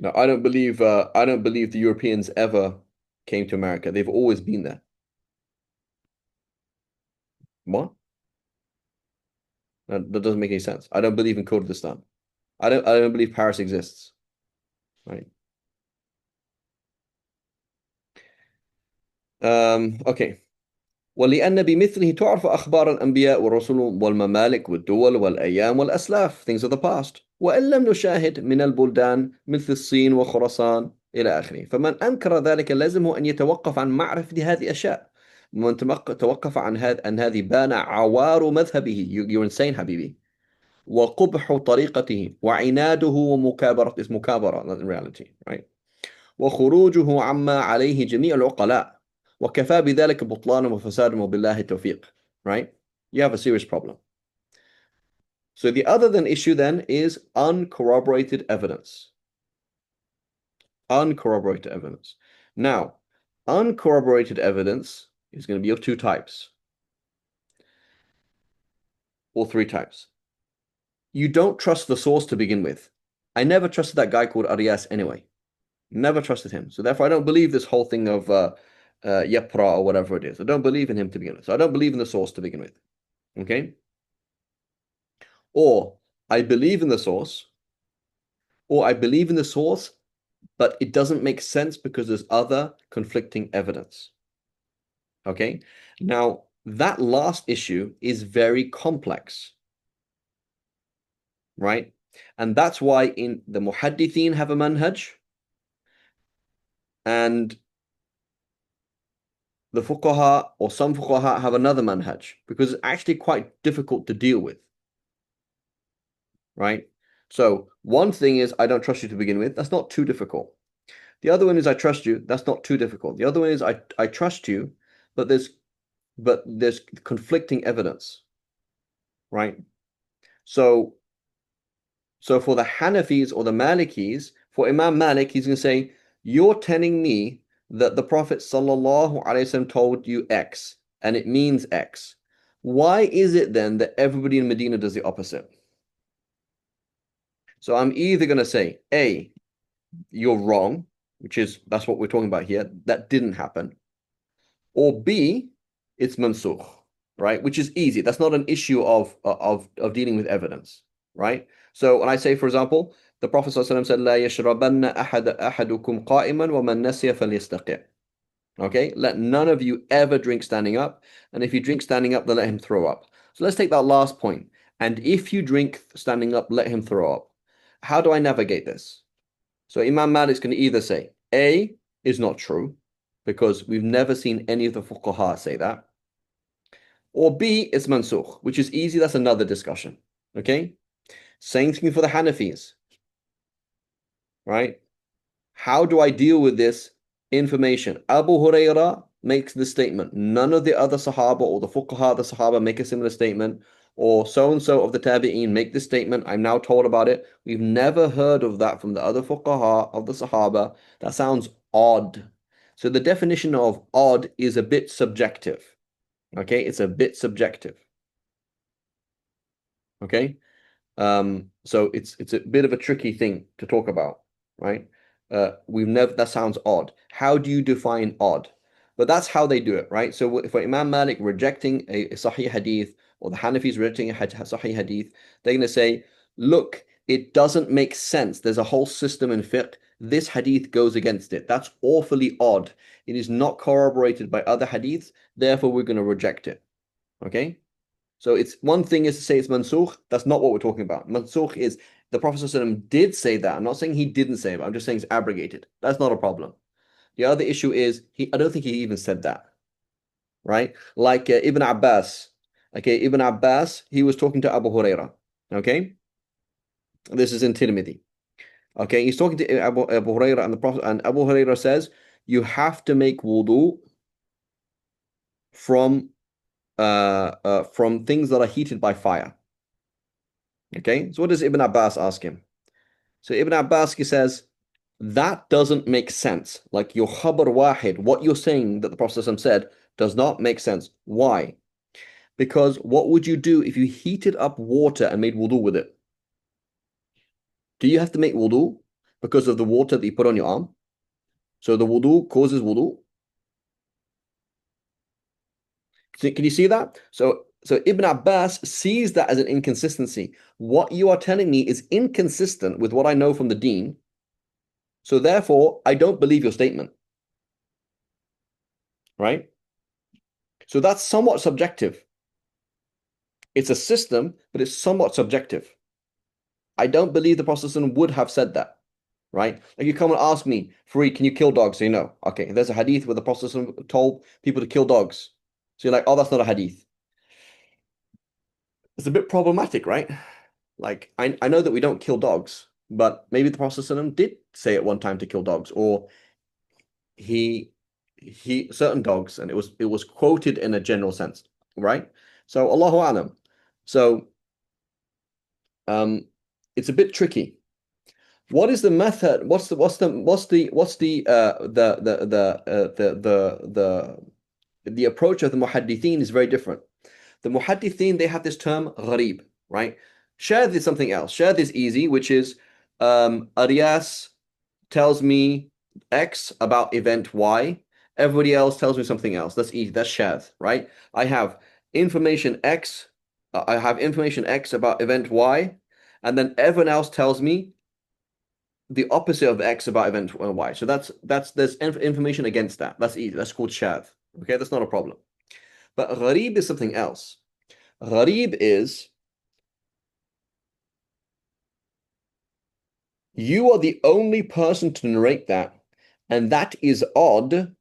I don't believe the Europeans ever came to America. They've always been there. What? That doesn't make any sense. I don't believe in Kurdistan. I don't believe Paris exists. Right. Okay. ولأن بمثله تعرف أخبار الأنبياء والرسل والممالك والدول والأيام والأسلاف, things of the past. وإن لم نشاهد من البلدان مثل الصين وخراسان إلى آخره. فمن أنكر ذلك لازمه أن يتوقف عن معرفة هذه الأشياء. من توقف عن هذه بان عوار مذهبه. You're insane حبيبي. وقبح طريقته وعناده ومكابرة, is مكابرة in reality, right? وخروجه عما عليه جميع العقلاء, وكفى بذلك بطلانا وفسادا وبالله التوفيق, right? You have a serious problem. So the other than issue then is uncorroborated evidence. Uncorroborated evidence. Now, uncorroborated evidence is going to be of two types, or three types. You don't trust the source to begin with. I never trusted that guy called Arias anyway. Never trusted him. So therefore, I don't believe this whole thing of Yepra or whatever it is. I don't believe in him to begin with. So I don't believe in the source to begin with. Okay? Or I believe in the source, or I believe in the source, but it doesn't make sense because there's other conflicting evidence. Okay? Now, that last issue is very complex. Right? And that's why in the muhaddithin have a manhaj, and the fuqaha or some fuqaha have another manhaj, because it's actually quite difficult to deal with. Right? So one thing is I don't trust you to begin with. That's not too difficult. The other one is I trust you. That's not too difficult. The other one is I trust you, but there's conflicting evidence. Right? So for the Hanafis or the Malikis, for Imam Malik, he's going to say, you're telling me that the Prophet sallallahu alaihi wasallam told you X, and it means X. Why is it then that everybody in Medina does the opposite? So I'm either going to say, A, you're wrong, that's what we're talking about here. That didn't happen. Or B, it's mansukh, right? Which is easy. That's not an issue of dealing with evidence, right? So when I say, for example, the Prophet ﷺ said, لا يشربن أحدكم قائما ومن نسي فليستقع. Okay, let none of you ever drink standing up, and if you drink standing up, then let him throw up. So let's take that last point. And if you drink standing up, let him throw up. How do I navigate this? So Imam Malik's going to either say A is not true, because we've never seen any of the fuqaha say that, or B is mansukh, which is easy. That's another discussion. Okay, same thing for the Hanafis, right? How do I deal with this information? Abu Huraira makes this statement. None of the other Sahaba or the Fuqaha, the Sahaba, make a similar statement, or so-and-so of the Tabi'een make this statement. I'm now told about it. We've never heard of that from the other Fuqaha of the Sahaba. That sounds odd. So the definition of odd is a bit subjective. Okay, it's a bit subjective. Okay, so it's a bit of a tricky thing to talk about, right? That sounds odd. How do you define odd? But that's how they do it, right? So for Imam Malik rejecting a Sahih Hadith, or the Hanafis rejecting a Sahih Hadith, they're going to say, look, it doesn't make sense. There's a whole system in fiqh. This hadith goes against it. That's awfully odd. It is not corroborated by other hadiths. Therefore, we're going to reject it. Okay? So it's one thing is to say it's mansukh. That's not what we're talking about. Mansukh is the Prophet ﷺ did say that. I'm not saying he didn't say it. I'm just saying it's abrogated. That's not a problem. The other issue is I don't think he even said that, right? Like Ibn Abbas. Okay, Ibn Abbas, he was talking to Abu Huraira. Okay, this is in Tirmidhi. Okay, he's talking to Abu Huraira, and the Prophet, and Abu Huraira says you have to make wudu from things that are heated by fire. Okay, so what does Ibn Abbas ask him? So Ibn Abbas, he says, that doesn't make sense. Like your khabar wahid, what you're saying that the Prophet said does not make sense. Why? Because what would you do if you heated up water and made wudu with it? Do you have to make wudu because of the water that you put on your arm? So the wudu causes wudu. Can you see that? So Ibn Abbas sees that as an inconsistency. What you are telling me is inconsistent with what I know from the deen. So therefore, I don't believe your statement. Right? So that's somewhat subjective. It's a system, but it's somewhat subjective. I don't believe the Prophet would have said that, right? Like you come and ask me, Fareed, can you kill dogs? So you know, okay, there's a hadith where the Prophet told people to kill dogs. So you're like, oh, that's not a hadith. It's a bit problematic, right? Like I know that we don't kill dogs, but maybe the Prophet did say at one time to kill dogs, or he certain dogs, and it was quoted in a general sense, right? So Allahu Alam. So it's a bit tricky. What is the method? The approach of the muhaddithin is very different. The muhaddithin, they have this term gharib, right? Shadh is something else. Shadh is easy, which is Arias tells me X about event Y. Everybody else tells me something else. That's easy. That's shadh, right? I have information X. I have information X about event Y, and then everyone else tells me the opposite of X about event Y. So there's information against that. That's easy. That's called shadh. Okay, that's not a problem. But gharib is something else. Gharib is you are the only person to narrate that, and that is odd.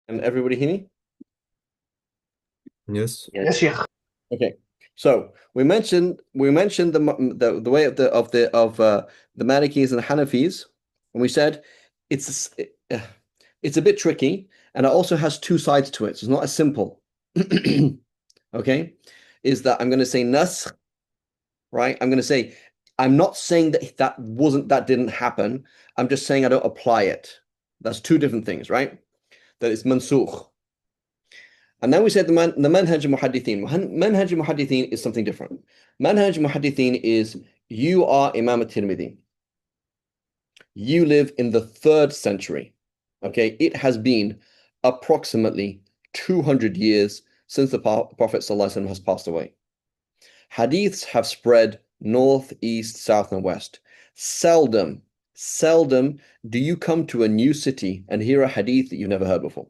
And everybody hear me? Yes. Yes, Sheikh. Okay. So we mentioned the way of the Malikis and the Hanafis, and we said it's it's a bit tricky, and it also has two sides to it. So it's not as simple. Okay, is that I'm going to say naskh, right? I'm going to say I'm not saying that didn't happen. I'm just saying I don't apply it. That's two different things, right? That is mansukh. And then we said the manhaj muhaddithin. Manhaj muhaddithin is something different. Manhaj muhaddithin is you are Imam at-Tirmidhi. You live in the 3rd century. Okay, it has been approximately 200 years since the Prophet ﷺ has passed away. Hadiths have spread north, east, south, and west. Seldom do you come to a new city and hear a hadith that you've never heard before.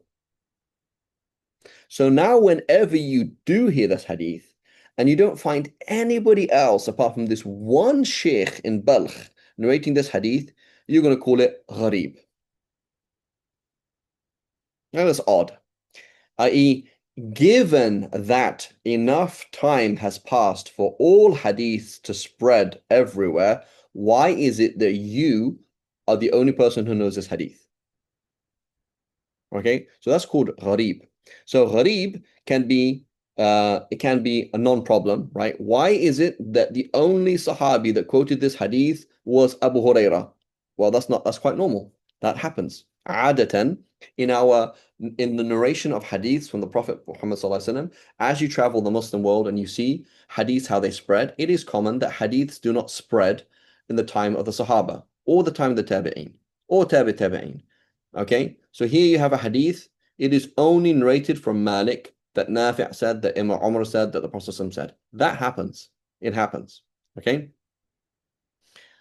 So now whenever you do hear this hadith, and you don't find anybody else apart from this one sheikh in Balkh narrating this hadith, you're going to call it gharib. Now that's odd, i.e., given that enough time has passed for all hadiths to spread everywhere, why is it that you are the only person who knows this hadith? Okay, so that's called gharib. So gharib can be it can be a non-problem, right? Why is it that the only Sahabi that quoted this hadith was Abu Huraira? Well, that's quite normal. That happens. Adatan, in the narration of hadiths from the Prophet Muhammad ﷺ, as you travel the Muslim world and you see hadiths how they spread, it is common that hadiths do not spread in the time of the Sahaba or the time of the Tabi'in or Tabi'in. Okay, so here you have a hadith. It is only narrated from Malik that Nafi' said, that Imam Umar said, that the Prophet said. That happens. It happens. Okay,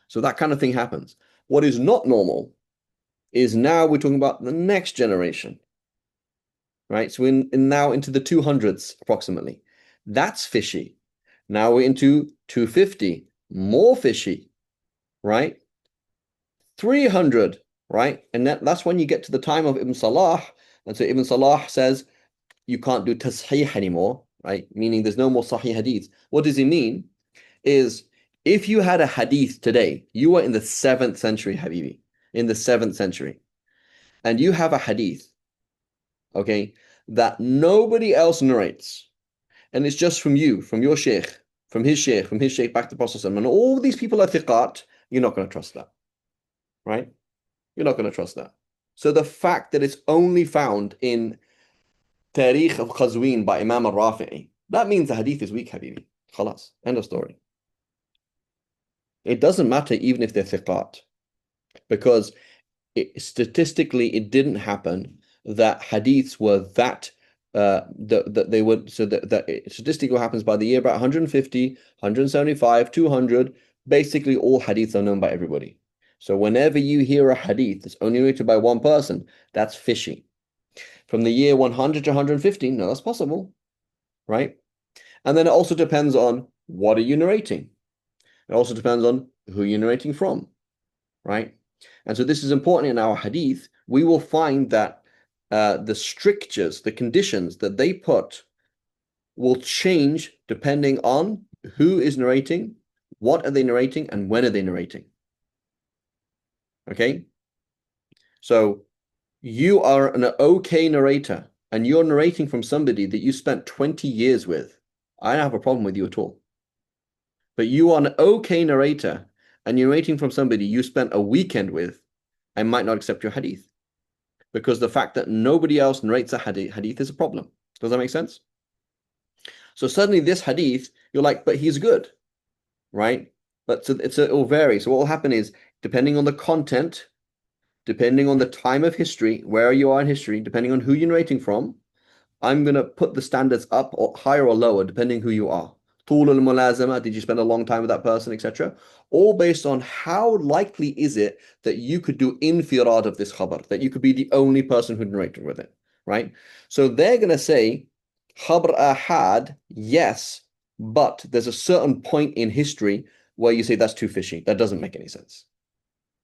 so that kind of thing happens. What is not normal is now we're talking about the next generation, right? So we're now into the 200s approximately. That's fishy. Now we're into 250, more fishy, right? 300, right? And that's when you get to the time of Ibn Salah. And so Ibn Salah says, you can't do tasheeh anymore, right? Meaning there's no more sahih hadith. What does he mean? Is if you had a hadith today, you were in the 7th century, Habibi, in the 7th century, and you have a hadith, okay, that nobody else narrates, and it's just from you, from your sheikh, from his sheikh back to the Prophet, and all these people are thiqat, you're not going to trust that, right? You're not going to trust that. So the fact that it's only found in Tarikh of Qazwin by Imam al-Rafi'i, that means the hadith is weak, Habibi. Khalas, end of story. It doesn't matter even if they're thiqat, because statistically it didn't happen that hadiths were that that they would, so that statistically what happens by the year about 150, 175, 200, basically all hadiths are known by everybody. So whenever you hear a hadith that's only narrated by one person, that's fishy. From the year 100 to 150, no, that's possible, right? And then it also depends on what are you narrating. It also depends on who you're narrating from, right? And so this is important in our hadith. We will find that the strictures, the conditions that they put will change depending on who is narrating, what are they narrating, and when are they narrating. Okay? So you are an okay narrator, and you're narrating from somebody that you spent 20 years with. I don't have a problem with you at all. But you are an okay narrator, and you're narrating from somebody you spent a weekend with, I might not accept your hadith. Because the fact that nobody else narrates a hadith is a problem. Does that make sense? So suddenly this hadith, you're like, but he's good, right? But so it will vary. So what will happen is, depending on the content, depending on the time of history, where you are in history, depending on who you're narrating from, I'm going to put the standards up or higher or lower, depending who you are. Tul al-mulazama, did you spend a long time with that person, etc.? All based on how likely is it that you could do infirad of this khabar, that you could be the only person who narrated with it, right? So they're going to say, khabar ahad, yes, but there's a certain point in history where you say that's too fishy. That doesn't make any sense,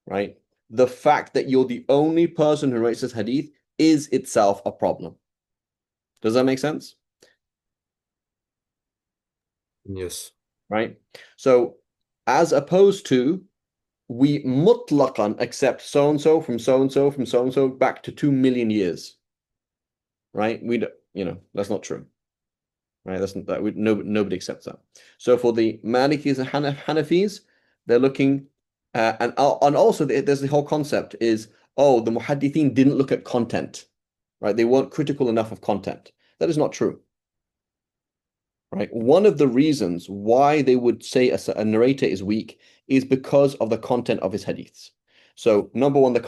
right? The fact that you're the only person who narrates this hadith is itself a problem. Does that make sense? Yes. Right? So as opposed to we mutlaqan accept so-and-so from so-and-so from so-and-so back to 2 million years. Right? We don't, that's not true. Right? That's not that nobody accepts that. So for the Malikis and Hanafis, they're looking and also there's the whole concept is, the muhaddithin didn't look at content. Right? They weren't critical enough of content. That is not true. Right? One of the reasons why they would say a narrator is weak is because of the content of his hadiths. So number one, the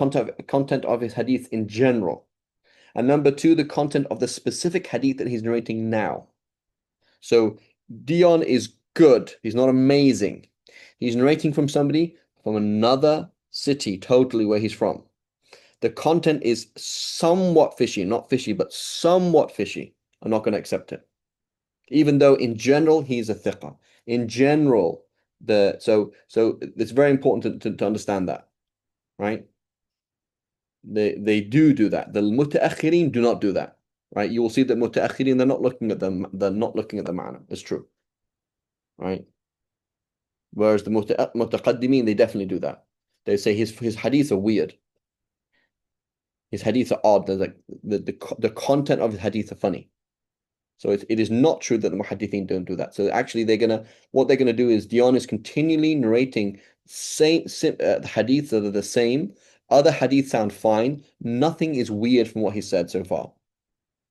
content of his hadiths in general. And number two, the content of the specific hadith that he's narrating now. So Dion is good. He's not amazing. He's narrating from somebody from another city, totally where he's from. The content is somewhat fishy, not fishy, but somewhat fishy. I'm not going to accept it. Even though in general he's a thiqah. In general, so it's very important to understand that, right? They do that. The mutaakhirin do not do that, right? You will see that mutaakhirin, they're not looking at the ma'na. It's true, right? Whereas the mutaqaddimin, they definitely do that. They say his hadiths are weird. His hadiths are odd. There's like the content of his hadith are funny. So it is not true that the muhaddithin don't do that. So actually, what they're gonna do is Dion is continually narrating the hadiths that are the same. Other hadiths sound fine. Nothing is weird from what he said so far.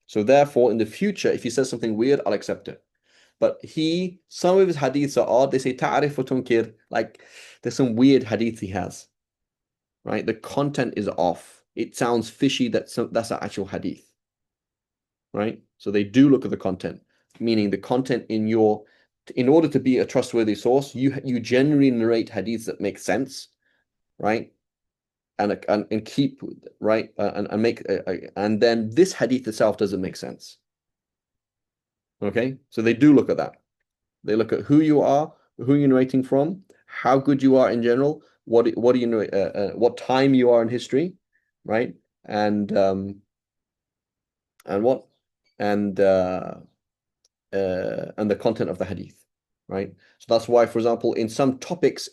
So therefore, in the future, if he says something weird, I'll accept it. But some of his hadiths are odd. They say ta'arif wa tunkir, like there's some weird hadith he has, right? The content is off. It sounds fishy. That's an actual hadith. Right? So they do look at the content, meaning the content in order to be a trustworthy source, you generally narrate hadiths that make sense, right? And keep right and make and then this hadith itself doesn't make sense. Okay, so they do look at that. They look at who you are, who you're narrating from, how good you are in general, what do you know, what time you are in history, right? And what and the content of the hadith, right? So that's why, for example, in some topics,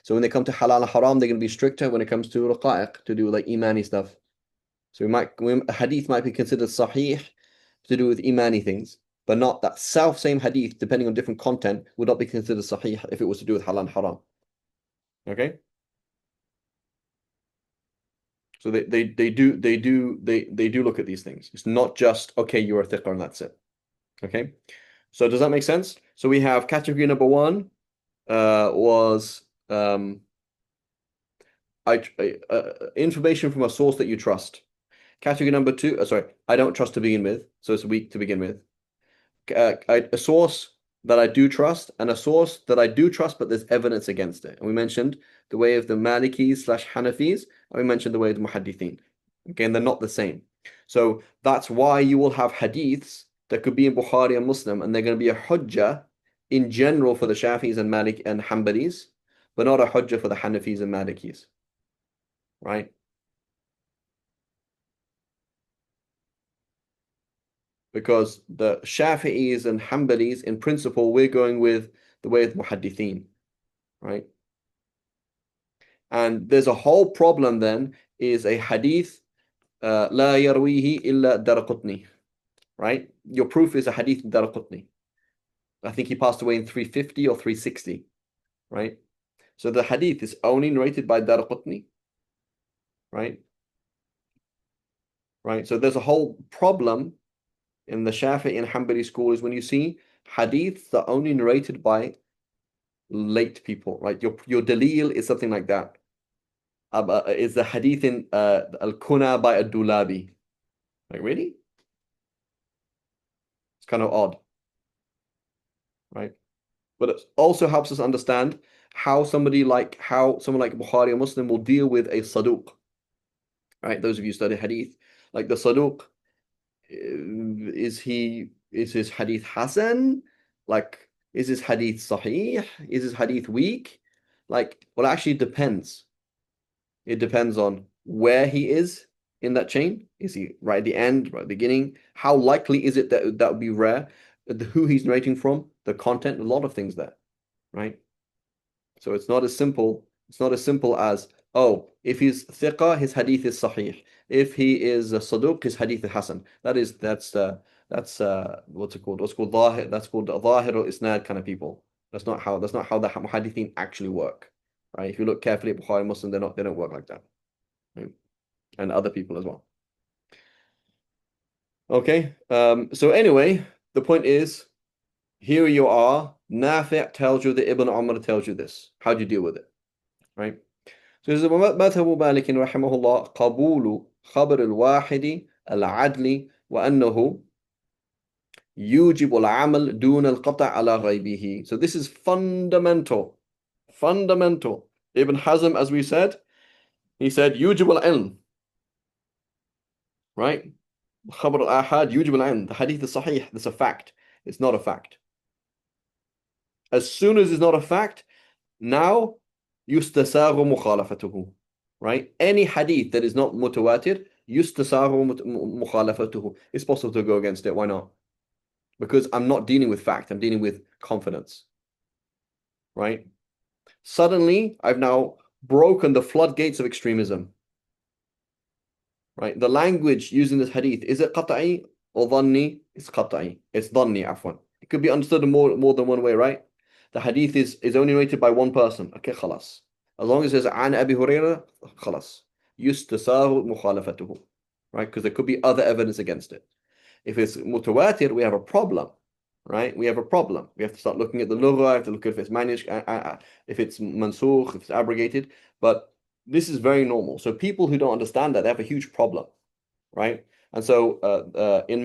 so when they come to halal and haram, they're going to be stricter when it comes to raqa'iq, to do with like imani stuff. So a hadith might be considered sahih to do with imani things, but not that same hadith, depending on different content, would not be considered sahih if it was to do with halal and haram. Okay? So they do look at these things. It's not just okay, you're a thiqah and that's it. Okay? So does that make sense? So we have category number one was information from a source that you trust. Category number two, I don't trust to begin with, so it's weak to begin with. A source that I do trust, and a source that I do trust, but there's evidence against it. And we mentioned the way of the Malikis/Hanafis, and we mentioned the way of the Muhaddithin. Again, they're not the same. So that's why you will have hadiths that could be in Bukhari and Muslim, and they're going to be a hujjah in general for the Shafis and Malik and Hanbalis, but not a hujjah for the Hanafis and Malikis. Right? Because the Shafi'is and Hanbalis, in principle, we're going with the way of the Muhaddithin, right? And there's a whole problem then, is a hadith, لا يرويه إلا الدارقطني, right? Your proof is a hadith in Daraqutni. I think he passed away in 350 or 360, right? So the hadith is only narrated by Daraqutni, right? Right? So there's a whole problem in the Shafi'i and Hanbali school is when you see hadiths that are only narrated by late people, right? Your dalil is something like that. Is the hadith in Al-Kuna by Ad-Dulabi. Like, really? It's kind of odd, right? But it also helps us understand how someone like Bukhari or Muslim will deal with a saduq, right? Those of you who study hadith, like the saduq, is his hadith hasan? Like, is his hadith sahih? Is his hadith weak? Like, well, actually it depends. It depends on where he is in that chain. Is he right at the end, right at the beginning? How likely is it that would be rare? Who he's narrating from, the content, a lot of things there, right? So it's not as simple. It's not as simple as, oh, if he's thiqah, his hadith is sahih. If he is a saduq, his hadith is hasan. That's what's it called? What's called zahir. That's called zahir or isnad kind of people. That's not how the muhaddithin actually work, right? If you look carefully at Bukhari and Muslim, they don't work like that, right? And other people as well. Okay. So anyway, the point is, here you are. Nafi' tells you that Ibn Umar tells you this. How do you deal with it, right? So this is مذهب مالك رحمه الله قبول خبر الواحد العدل وأنه يوجب العمل دون القطع على غيبه. So this is fundamental. Ibn Hazm, as we said, he said يوجب العلم, right? خبر الآحاد يوجب العلم. The hadith is sahih. That's a fact. It's not a fact. As soon as it's not a fact, now يستساغ مخالفته, right? Any hadith that is not mutawatir, يستساغ مخالفته. It's possible to go against it. Why not? Because I'm not dealing with fact. I'm dealing with confidence, right? Suddenly, I've now broken the floodgates of extremism, right? The language using this hadith, is it qat'i or dhanni? It's qat'i. It's dhanni, afwan. It could be understood in more than one way, right? The hadith is only narrated by one person. Okay, khalas. As long as it's an Abi Hurairah, khalas. Yustasahu mukhalafatuhu. Right? Because there could be other evidence against it. If it's mutawatir, we have a problem. Right? We have a problem. We have to start looking at the lugha, have to look at if it's manuscript, if it's mansukh, if it's abrogated. But this is very normal. So people who don't understand that, they have a huge problem. Right? And so in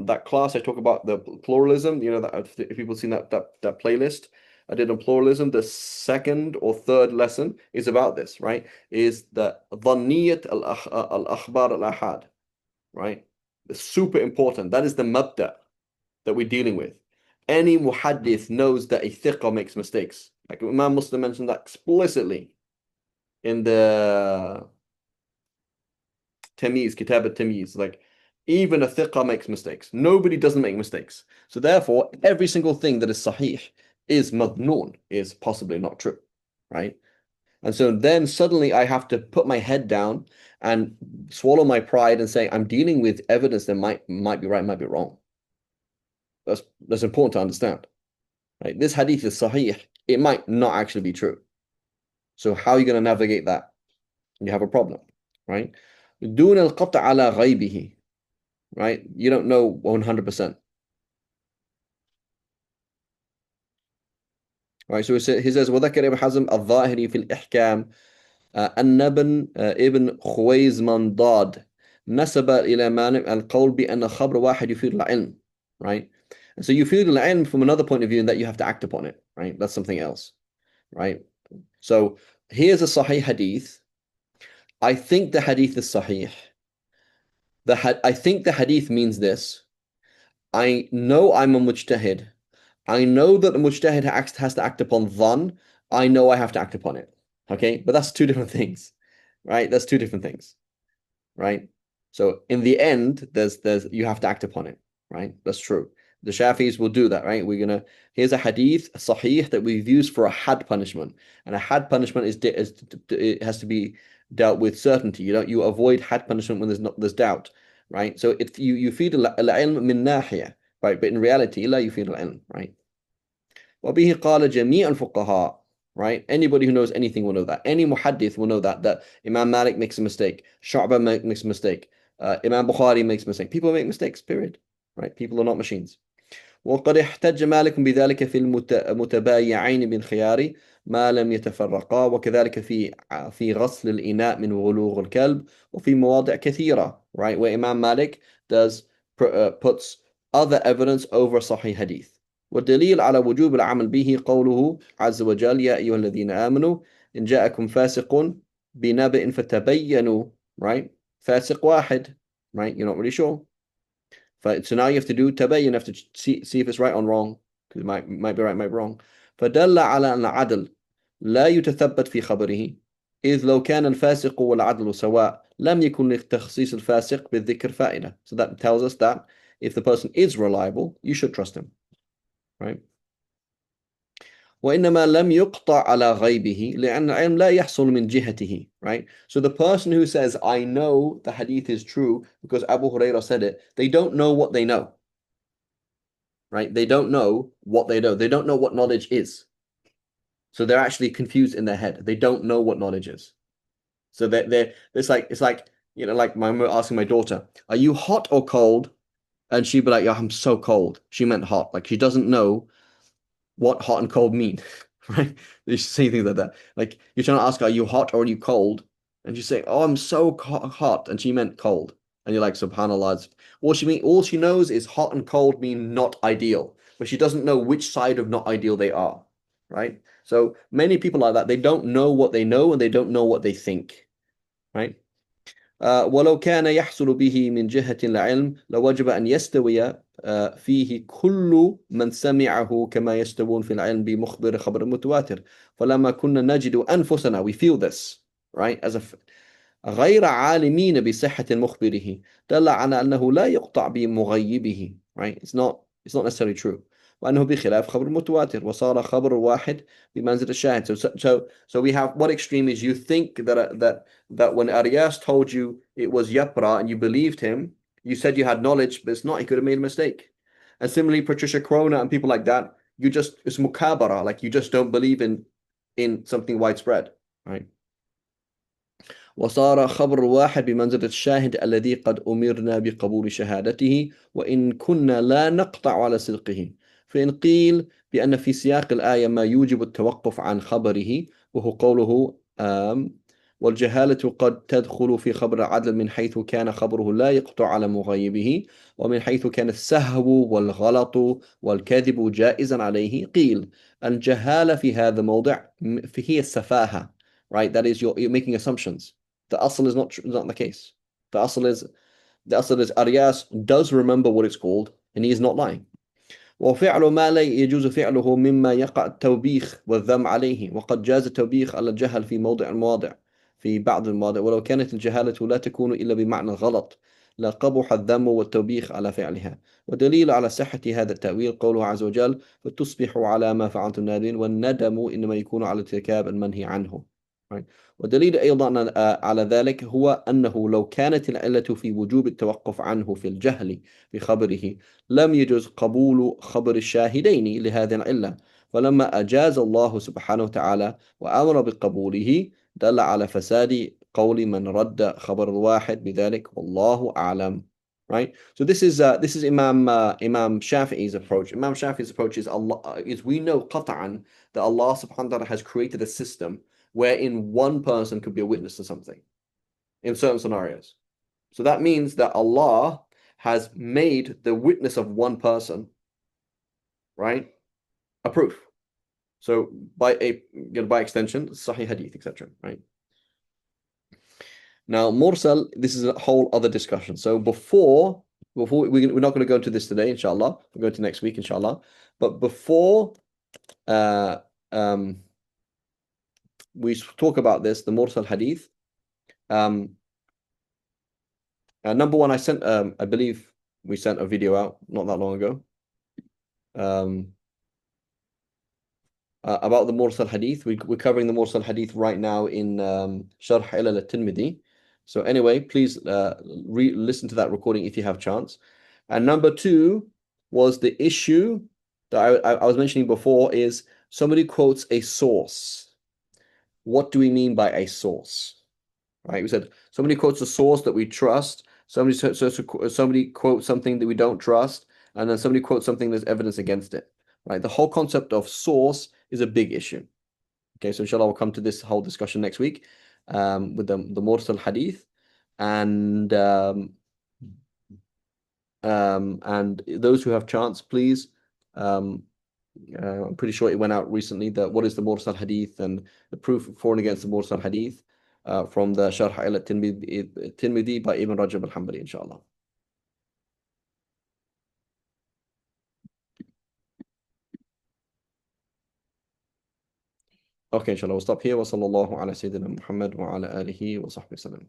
that class, I talk about the pluralism. You know, that if people have seen that playlist I did on pluralism, the second or third lesson is about this, right? Is the dhanniyat al-akhbar al-ahad, right? It's super important. That is the mabda that we're dealing with. Any muhaddith knows that a thiqah makes mistakes. Like Imam Muslim mentioned that explicitly in the Tamiz, Kitab al-Tamiz. Like, Even a thiqah makes mistakes. Nobody doesn't make mistakes. So therefore, every single thing that is sahih is madnoon, is possibly not true, right? And so then suddenly I have to put my head down and swallow my pride and say, I'm dealing with evidence that might be right, might be wrong. That's important to understand, right? This hadith is sahih. It might not actually be true. So how are you going to navigate that? You have a problem, right? دون القطع على غيبه, right? You don't know 100%. Right, so he says وذكر ابن حزم الظاهري في الإحكام أن ابن خويزمان ضاد نسب إلى مالك القول بأن خبر واحد يفيد العلم, right? And so you feel العلم from another point of view, and that you have to act upon it, right? That's something else, right? So here's a sahih hadith. I think the hadith is sahih. I think the hadith means this. I know I'm a mujtahid. I know that the mujtahid has to act upon dhan. I know I have to act upon it. Okay, but that's two different things, right? That's two different things, right? So in the end, there's you have to act upon it, right? That's true. The Shafis will do that, right? Here's a hadith, a sahih, that we've used for a had punishment, and a had punishment it has to be dealt with certainty. You avoid had punishment when there's doubt, right? So if you feed al-ilm min nahiya, right? But in reality, la you feed al-ilm, right? وبه قال جميع الفقهاء, right? Anybody who knows anything will know that. Any muhaddith will know that Imam Malik makes a mistake, Shu'bah makes a mistake, Imam Bukhari makes a mistake. People make mistakes, period, right? People are not machines. وقد احتج مالك بذلك في المتبايعين بالخيار ما لم يتفرقا وكذلك في غسل الإناء من ولوغ الكلب وفي مواضع كثيرة, right? Where Imam Malik puts other evidence over Sahih hadith. والدليل على وجوب العمل به قوله عز وجل يا أيها الذين آمنوا إن جاءكم فاسق بنبأ فتبينوا, right? فاسق واحد, right? You're not really sure. So now you have to do tabayyin, you have to see if it's right or wrong, because it might be right, might be wrong. فدل على أن العدل لا يتثبت في خبره إذ لو كان الفاسق والعدل سواء لم يكن لتخصيص الفاسق بالذكر فائدة. So that tells us that if the person is reliable, you should trust him, right? وإنما لم يقطع على غيبه لأن العلم لا يحصل من جهته, right? So the person who says, I know the hadith is true because Abu Hurairah said it, they don't know what they know, right? They don't know what they know. They don't know what knowledge is. So they're actually confused in their head. They don't know what knowledge is. So it's like, like my mother asking my daughter, are you hot or cold? And she'd be like, yeah, I'm so cold. She meant hot. Like she doesn't know what hot and cold mean, right? You say things like that. Like you're trying to ask her, are you hot or are you cold? And you say, oh, I'm so hot. And she meant cold. And you're like, subhanAllah. All she knows is hot and cold mean not ideal, but she doesn't know which side of not ideal they are, right? So many people like that, they don't know what they know and they don't know what they think, right? ولو كان يحصل به من جهة العلم لوجب أن يستوي فيه كل من سمعه كما يستوون في العلم بمخبر خبر متواتر فلما كنا نجد أنفسنا, we feel this, right, غير عالمين بصحة مخبره دل على أنه لا يقطع بمغيبه, right? It's not necessarily true. وأنه بخلاف خبر متواتر وصار خبر واحد بمنزل الشاهد. So we have, what extreme is you think that when Arias told you it was Yapra and you believed him, you said you had knowledge, but it's not, he could have made a mistake. And similarly, Patricia Crona and people like that, it's mukabara, like you just don't believe in something widespread, right? وصار خبر واحد بمنزلة الشاهد الذي قد أمرنا بقبول شهادته وإن كنا لا نقطع على صدقه فإن قيل بأن في سياق الآية ما يوجب التوقف عن خبره وهو قوله والجهالة قد تدخل في خبر العدل من حيث كان خبره لا يقطع على مغيبه ومن حيث كان السهو والغلط والكذب جائزا عليه قيل الجهالة في هذا الموضع هي السفاهة, right? That is you're making assumptions. The asl is not the case. The asl is Arias does remember what it's called and he is not lying. وفعل ما لا يجوز فعله مما يقع التوبيخ والذم عليه وقد جاز التوبيخ على الجهل في موضع المواضع في بعض المواضع ولو كانت الجهالة لا تكون إلا بمعنى الغلط لقبح الذم والتوبيخ على فعلها. ودليل على صحة هذا التأويل قوله عز وجل فتصبحوا على ما فعلتم نادمين والندم إنما يكون على ارتكاب المنهي عنه. Right. ودليل أيضا على ذلك هو أنه لو كانت العلة في وجوب التوقف عنه في الجهل بخبره لم يجوز قبول خبر الشاهدين لهذه العلة، فلما أجاز الله سبحانه وتعالى وأمر بقبوله دل على فساد قول من رد خبر الواحد بذلك والله أعلم. Right. So this is Imam Shafi'i's approach. Imam Shafi'i's approach is we know qat'an that Allah subhanahu wa ta'ala has created a system wherein one person could be a witness to something in certain scenarios. So that means that Allah has made the witness of one person, right, a proof. So by extension, Sahih Hadith, etc. Right. Now, Mursal, this is a whole other discussion. So before we're not going to go into this today, inshallah. We'll go into next week, inshallah. But before we talk about this, the Mursal Hadith. Number one, I believe we sent a video out not that long ago. About the Mursal Hadith. We're covering the Mursal Hadith right now in Sharh Ilal al-Tirmidhi. So anyway, please listen to that recording if you have chance. And number two was the issue that I was mentioning before is somebody quotes a source. What do we mean by a source? Right? We said somebody quotes a source that we trust. Somebody quotes something that we don't trust, and then somebody quotes something there's evidence against it. Right? The whole concept of source is a big issue. Okay, so inshallah we'll come to this whole discussion next week with the Mursal Hadith, and those who have chance, please. I'm pretty sure it went out recently that what is the Mursal Hadith and the proof for and against the Mursal Hadith from the Sharh al-Tirmidhi by Ibn Rajab al-Hanbali, inshallah. Okay, inshallah, we'll stop here. Wa sallallahu ala Sayyidina Muhammad wa ala alihi wa sahbihi sallam.